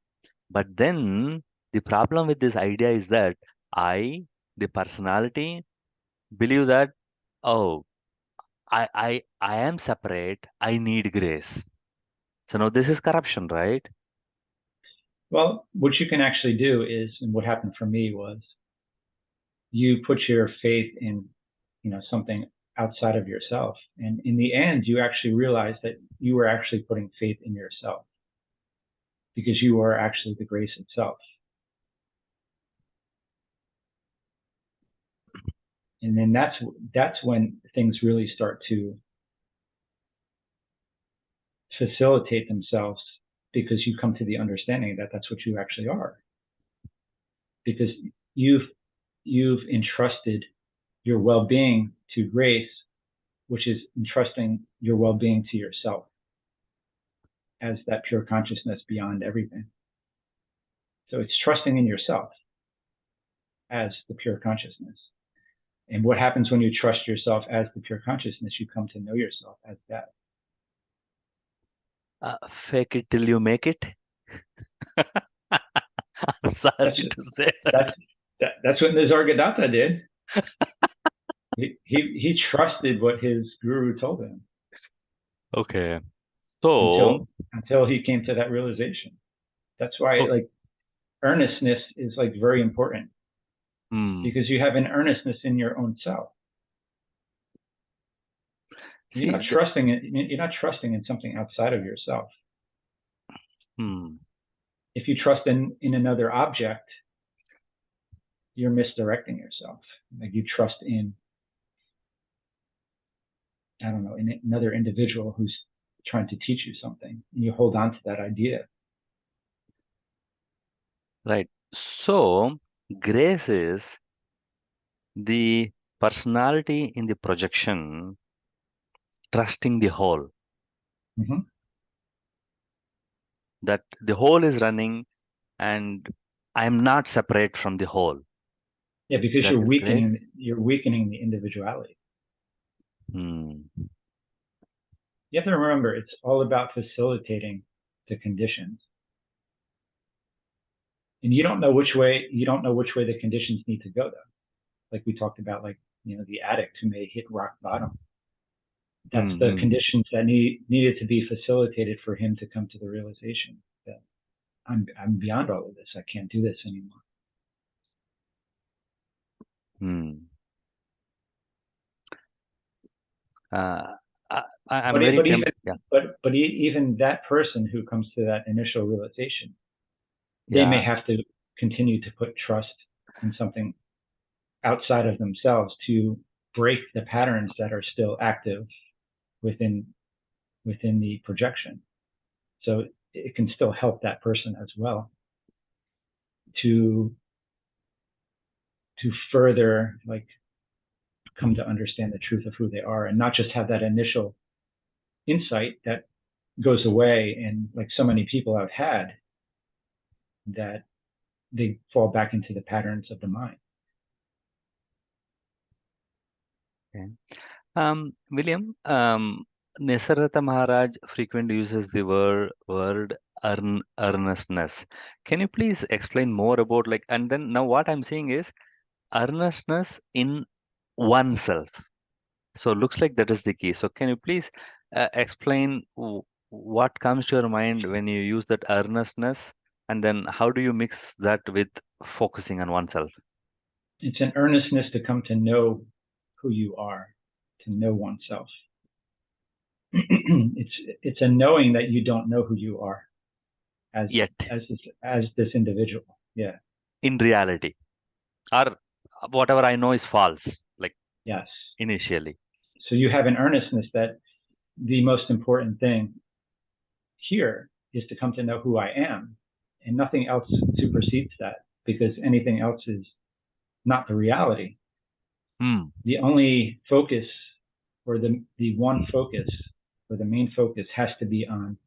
But then the problem with this idea is that I, the personality, believe that, oh, I am separate, I need grace. So now this is corruption, right? Well, what you can actually do is, and what happened for me was, you put your faith in, you know, something outside of yourself, and in the end, you actually realize that you were actually putting faith in yourself because you are actually the grace itself. And then that's when things really start to facilitate themselves because you come to the understanding that that's what you actually are. because you've entrusted your well-being to grace, which is entrusting your well-being to yourself as that pure consciousness beyond everything. So it's trusting in yourself as the pure consciousness. And what happens when you trust yourself as the pure consciousness? You come to know yourself as that. Fake it till you make it. I'm sorry That's to say that. that's that's what Nisargadatta did. He trusted what his guru told him Okay. So, until he came to that realization. That's why oh, like earnestness is like very important, hmm. because you have an earnestness in your own self. You're See, not trusting it. You're not trusting in something outside of yourself. hmm. If you trust in another object, you're misdirecting yourself. Like you trust in, I don't know, in another individual who's trying to teach you something, and you hold on to that idea. Right. So, grace is the personality in the projection trusting the whole, Mm-hmm. that the whole is running and I am not separate from the whole. Yeah, because That is grace. you're weakening the individuality. Hmm. You have to remember, it's all about facilitating the conditions, and you don't know which way the conditions need to go, though. Like we talked about, like the addict who may hit rock bottom. That's Hmm. the Hmm. conditions that needed to be facilitated for him to come to the realization that I'm beyond all of this. I can't do this anymore. Hmm. Uh, I'm But very but even tempted. Yeah. even that person who comes to that initial realization, they may Yeah. have to continue to put trust in something outside of themselves to break the patterns that are still active within the projection. So it can still help that person as well to further like come to understand the truth of who they are, and not just have that initial insight that goes away, and like so many people have had, that they fall back into the patterns of the mind. Okay. William, Nisargadatta Maharaj frequently uses the word earnestness. Can you please explain more about like, and then now what I'm seeing is earnestness in oneself. So looks like that is the key. So can you please explain what comes to your mind when you use that earnestness, and then how do you mix that with focusing on oneself? It's an earnestness to come to know who you are, to know oneself. It's a knowing that you don't know who you are as Yet, this individual. Yeah. in reality, or whatever I know is false, like Yes. initially. So you have an earnestness that the most important thing here is to come to know who I am, and nothing else supersedes that, because anything else is not the reality. Hmm. The only focus, or the one focus, or the main focus, has to be on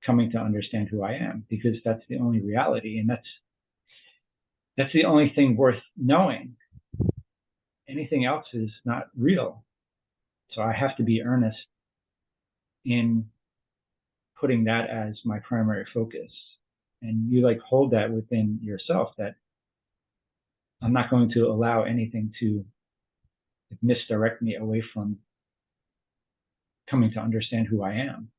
coming to understand who I am, because that's the only reality, and that's the only thing worth knowing. Anything else is not real. So I have to be earnest in putting that as my primary focus. And you like hold that within yourself, that I'm not going to allow anything to misdirect me away from coming to understand who I am.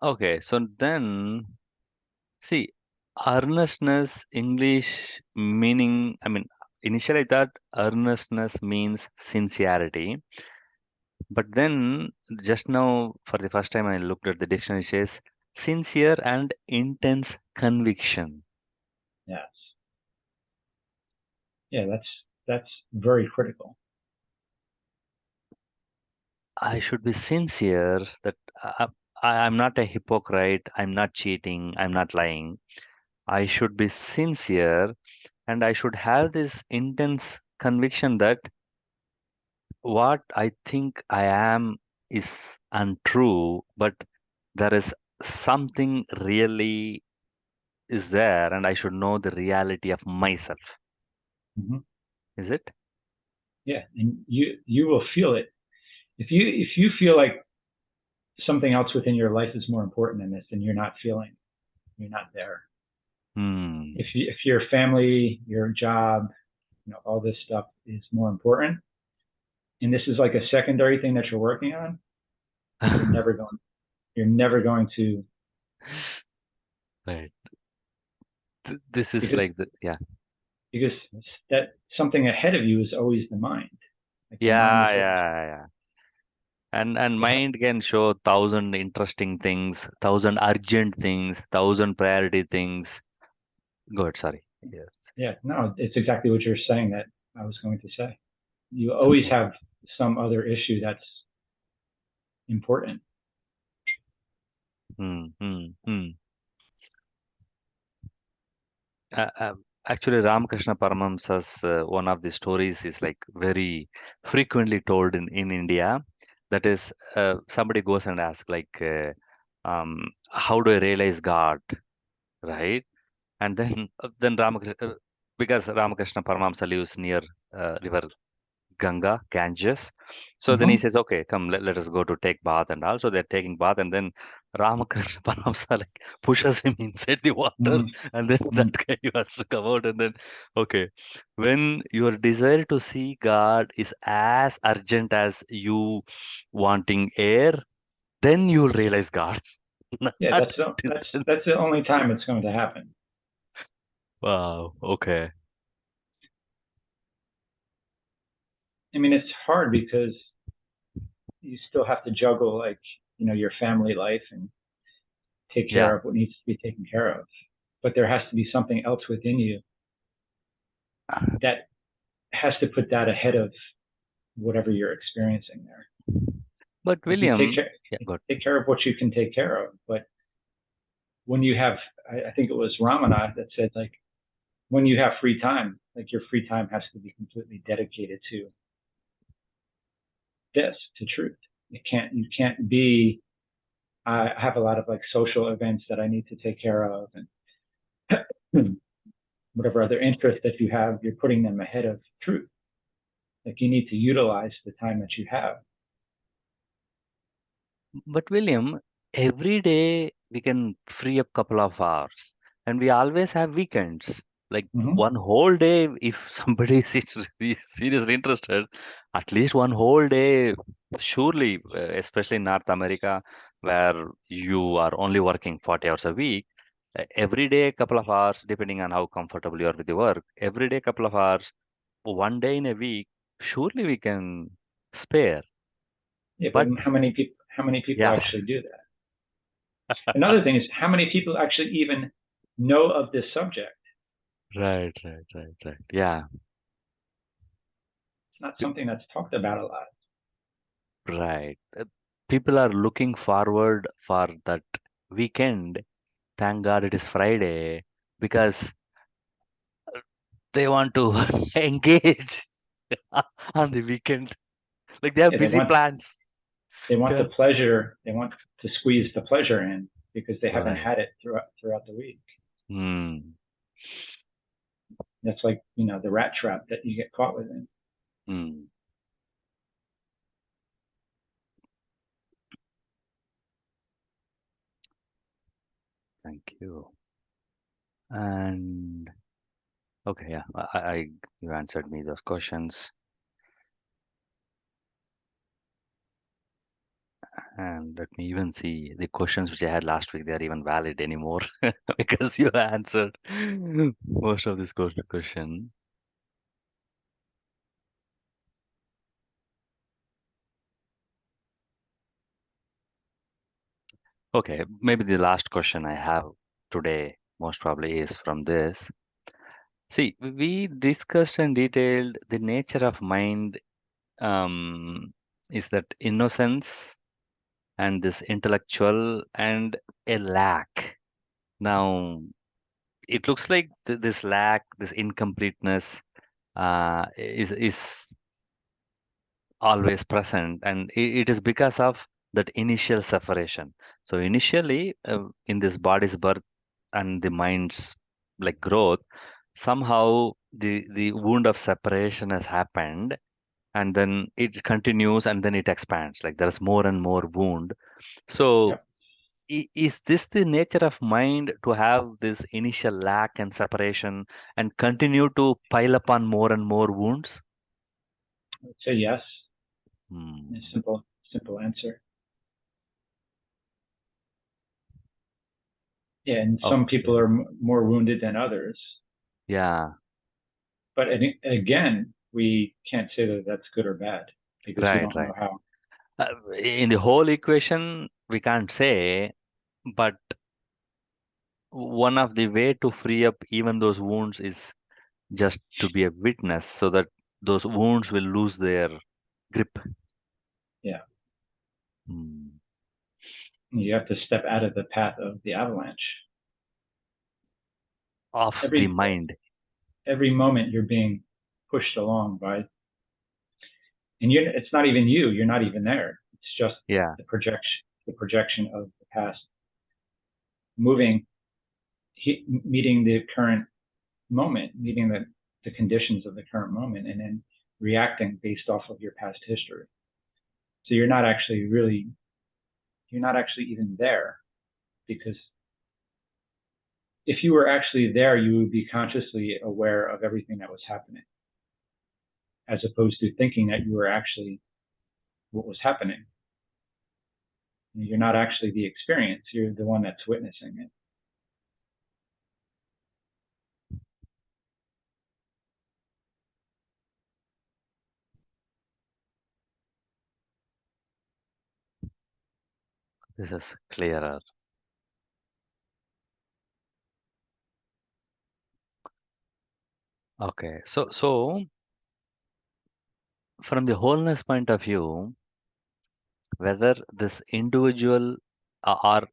Okay. So then, see, earnestness, English meaning, I mean, initially I thought earnestness means sincerity. But then just now, for the first time, I looked at the dictionary, it says sincere and intense conviction. Yes. Yeah, that's very critical. I should be sincere that I'm not a hypocrite, I'm not cheating, I'm not lying. I should be sincere, and I should have this intense conviction that what I think I am is untrue, but there is something really is there, and I should know the reality of myself. Hmm. Is it? Yeah, and you will feel it if you feel like something else within your life is more important than this, and you're not feeling, you're not there. Hmm. If your family, your job, all this stuff is more important, and this is like a secondary thing that you're working on, you're never going you're never going to, Right. This is because like the yeah. because that something ahead of you is always the mind. Like the mind is Yeah, always yeah, yeah. And it ha- mind can show thousand interesting things, thousand urgent things, thousand priority things. Good, sorry. Yes. yeah, no, it's exactly what you're saying that I was going to say. You always have some other issue that's important. Hmm, hmm, hmm. Uh, uh, Actually, Ramakrishna Paramahamsa's one of the stories is like very frequently told in India. That is, somebody goes and asks like, how do I realize God, right? And then Ramakrishna, because Ramakrishna Paramahamsa lives near river Ganga, Ganges. So then he Hmm. says, okay, come, let us go to take bath and also they're taking bath and then Ramakrishna Paramsa like pushes him inside the water Hmm. and then Hmm. that guy has to come out and then, okay, when your desire to see God is as urgent as you wanting air, then you'll realize God. Yeah, Not till then. that's the only time it's going to happen. Wow, okay. I mean, it's hard because you still have to juggle like your family life and take Yeah. care of what needs to be taken care of. But there has to be something else within you that has to put that ahead of whatever you're experiencing there. But Like you William, yeah, good. take care of what you can take care of, but when you have, I think it was Ramana that said like when you have free time, like your free time has to be completely dedicated to this, to truth. You can't be. I have a lot of like social events that I need to take care of, and whatever other interests that you have, you're putting them ahead of truth. Like you need to utilize the time that you have. But William, every day we can free up couple of hours, and we always have weekends. Like Mm-hmm. one whole day, if somebody is seriously interested, at least one whole day, surely, especially in North America, where you are only working 40 hours a week, every day a couple of hours, depending on how comfortable you are with the work, every day couple of hours, one day in a week, surely we can spare. Yeah, but But how many people yeah, actually do that? Another thing is how many people actually even know of this subject. right, right, right, right. Yeah, It's not something that's talked about a lot. right. People are looking forward for that weekend. Thank God it is Friday because they want to engage on the weekend. Like they have Yeah, busy plans. they want the Yeah. pleasure. They want to squeeze the pleasure in because they haven't Right. had it throughout the week. Hmm. That's like the rat trap that you get caught within. Hmm. Thank you. And okay, yeah, you answered me those questions. And let me even see the questions which I had last week, they are even valid anymore because you answered most of this question. Okay, maybe the last question I have today most probably is from this. See, we discussed and detailed the nature of mind is that innocence and this intellectual and a lack. Now, it looks like this lack, this incompleteness, is always present, and it is because of that initial separation. So initially, in this body's birth and the mind's like growth, somehow the wound of separation has happened, and then it continues, and then it expands, like there's more and more wound. So Yep. is this the nature of mind, to have this initial lack and separation and continue to pile upon more and more wounds? I would say yes. A Hmm. simple answer. Yeah, and some people Okay. are more wounded than others. Yeah. But again, we can't say that that's good or bad because we Right, don't right. know how. In the whole equation, we can't say, but one of the way to free up even those wounds is just to be a witness, so that those wounds will lose their grip. Yeah, Hmm. you have to step out of the path of the avalanche. Of the Every mind. every moment you're being pushed along by, and it's not even you. You're not even there. It's just Yeah. the projection of the past, moving, meeting the current moment, meeting the conditions of the current moment, and then reacting based off of your past history. So you're not actually even there because if you were actually there, you would be consciously aware of everything that was happening, as opposed to thinking that you were actually what was happening. You're not actually the experience, you're the one that's witnessing it. This is clearer. Okay. So from the wholeness point of view, whether this individual, or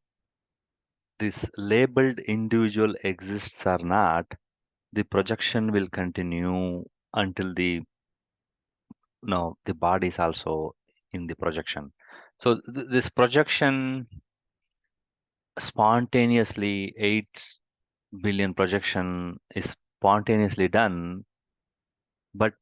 this labeled individual exists or not, the projection will continue until the no the body is also in the projection. So this projection spontaneously, 8 billion projection is spontaneously done, but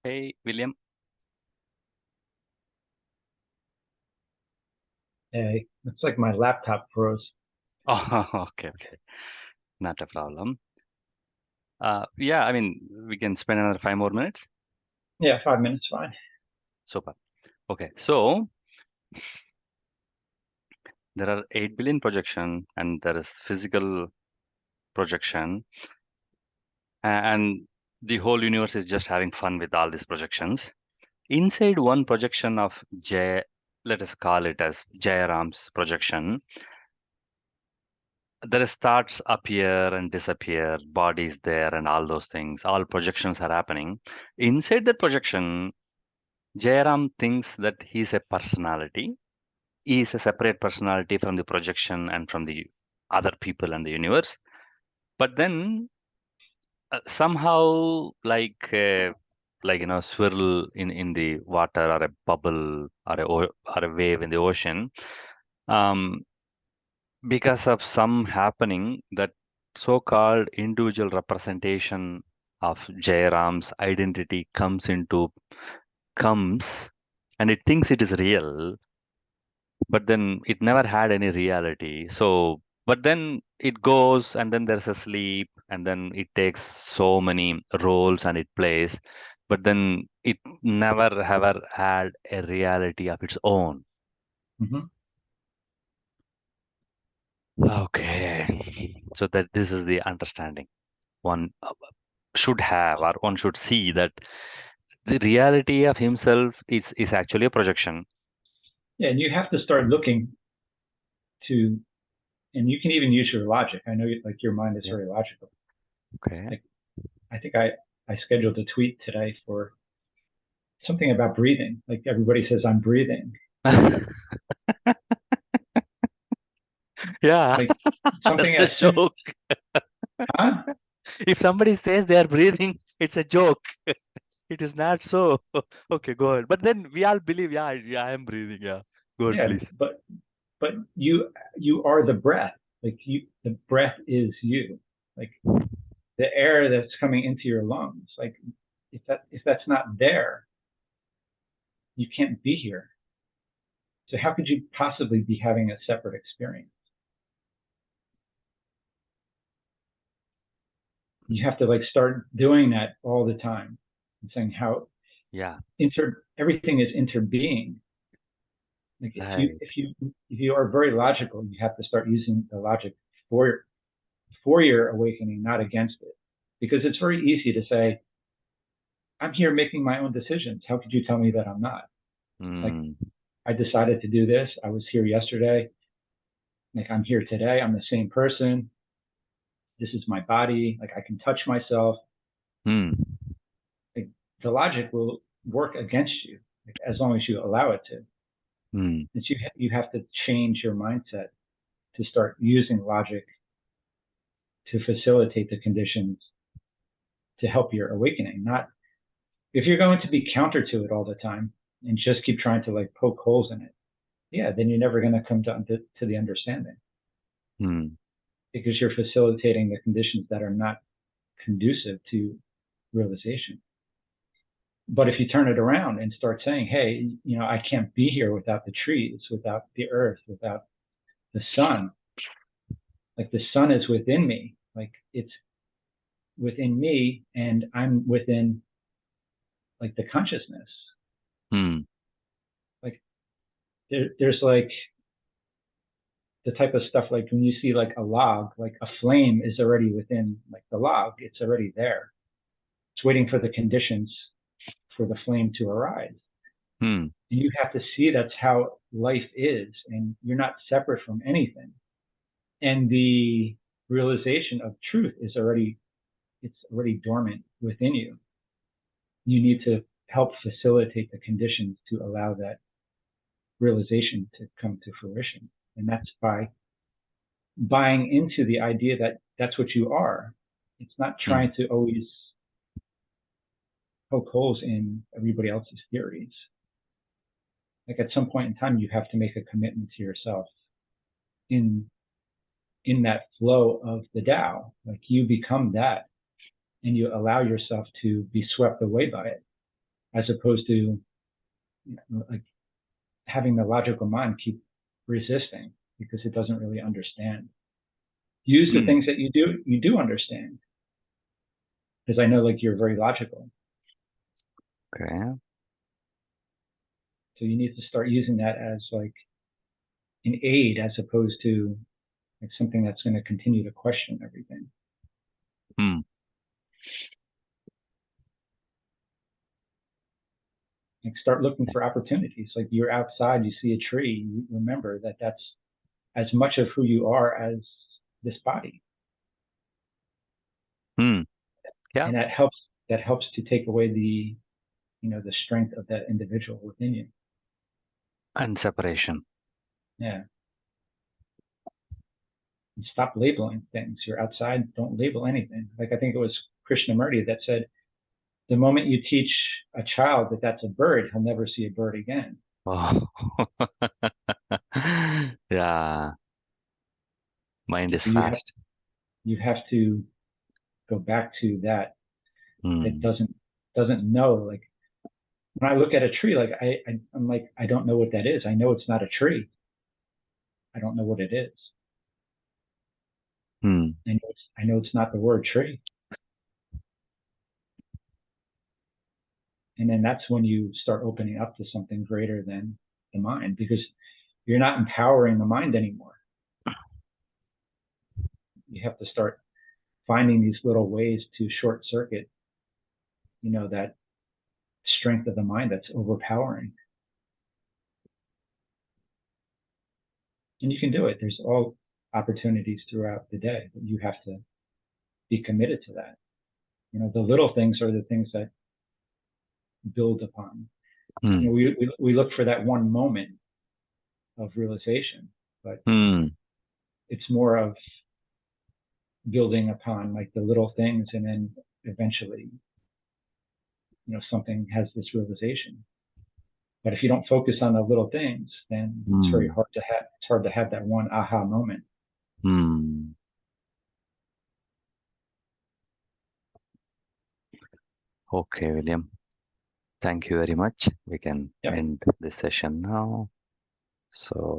hey William. Hey, it's like my laptop froze. Oh, okay, okay. Not a problem. Yeah, I mean, we can spend another 5 more minutes. Yeah, 5 minutes, fine. Super. Okay, so there are 8 billion projection and there is physical projection and the whole universe is just having fun with all these projections. Inside one projection of let us call it as Jairam's projection, there is thoughts appear and disappear, bodies there and all those things. All projections are happening. Inside that projection, Jairam thinks that he's a personality. He is a separate personality from the projection and from the other people and the universe. But then somehow like swirl in the water or a bubble or or a wave in the ocean, um because of some happening, that so-called individual representation of Jairam's identity comes and it thinks it is real, but then it never had any reality. So, but then it goes and then there's a sleep and then it takes so many roles and it plays, but then it never ever had a reality of its own. Hmm. Okay. So that this is the understanding one should have, or one should see that the reality of himself is actually a projection. Yeah, and you have to start looking to, and you can even use your logic. I know like your mind is Yeah. very logical. Okay. Like I think I scheduled a tweet today for something about breathing. Like everybody says I'm breathing. Yeah, Like something that's a as simple, joke. huh? If somebody says they are breathing, it's a joke. It is not so. Okay, go ahead. But then we all believe, yeah, I am breathing. Yeah. Go ahead, Yeah, please. but you are the breath. Like the breath is you. Like the air that's coming into your lungs. Like if that's not there, you can't be here. So how could you possibly be having a separate experience? You have to like start doing that all the time and saying how Yeah. everything is interbeing. Like Right. if you are very logical, you have to start using the logic for for your awakening, not against it. Because it's very easy to say, I'm here making my own decisions. How could you tell me that I'm not? Like Mm. I decided to do this. I was here yesterday. Like I'm here today. I'm the same person. This is my body. Like I can touch myself. Mm. Like the logic will work against you, like, as long as you allow it to. Mm. It's you have to change your mindset to start using logic to facilitate the conditions to help your awakening. Not if you're going to be counter to it all the time and just keep trying to like poke holes in it. Yeah, then you're never going to come to the understanding Mm. because you're facilitating the conditions that are not conducive to realization. But if you turn it around and start saying, hey, I can't be here without the trees, without the earth, without the sun. Like the sun is within me. Like it's within me and I'm within like the consciousness. Mm. Like there's like the type of stuff like when you see like a log, like a flame is already within like the log. It's already there. It's waiting for the conditions for the flame to arise. Mm. And you have to see that's how life is, and you're not separate from anything. And the realization of truth is already it's already dormant within you. You need to help facilitate the conditions to allow that realization to come to fruition. And that's by buying into the idea that that's what you are. It's not Mm. trying to always poke holes in everybody else's theories. Like at some point in time, you have to make a commitment to yourself in that flow of the Tao. Like you become that, and you allow yourself to be swept away by it, as opposed to like having the logical mind keep resisting because it doesn't really understand. Use the Hmm. things that you do understand, because I know like you're very logical. Okay. So you need to start using that as like an aid as opposed to like something that's going to continue to question everything. Hmm. Like start looking for opportunities. Like you're outside, you see a tree, you remember that that's as much of who you are as this body, Hmm. Yeah. and that helps to take away the strength of that individual within you. And separation. Yeah. And stop labeling things. You're outside, don't label anything. Like I think it was Krishnamurti that said, the moment you teach a child that that's a bird, he'll never see a bird again. Oh. Yeah. Mind is So you have fast. you have to go back to that that Hmm. doesn't know. Like when I look at a tree, like I'm like, I don't know what that is. I know it's not a tree. I don't know what it is. Hmm. I know it's not the word tree. And then that's when you start opening up to something greater than the mind, because you're not empowering the mind anymore. You have to start finding these little ways to short circuit, that strength of the mind that's overpowering. And you can do it. There's all opportunities throughout the day, but you have to be committed to that. The little things are the things that build upon. Hmm. We look for that one moment of realization, but Hmm. it's more of building upon like the little things, and then eventually, something has this realization. But if you don't focus on the little things, then it's very Hmm. hard to have. It's hard to have that one aha moment. Hmm. Okay, William. Thank you very much. We can Yep. end this session now. So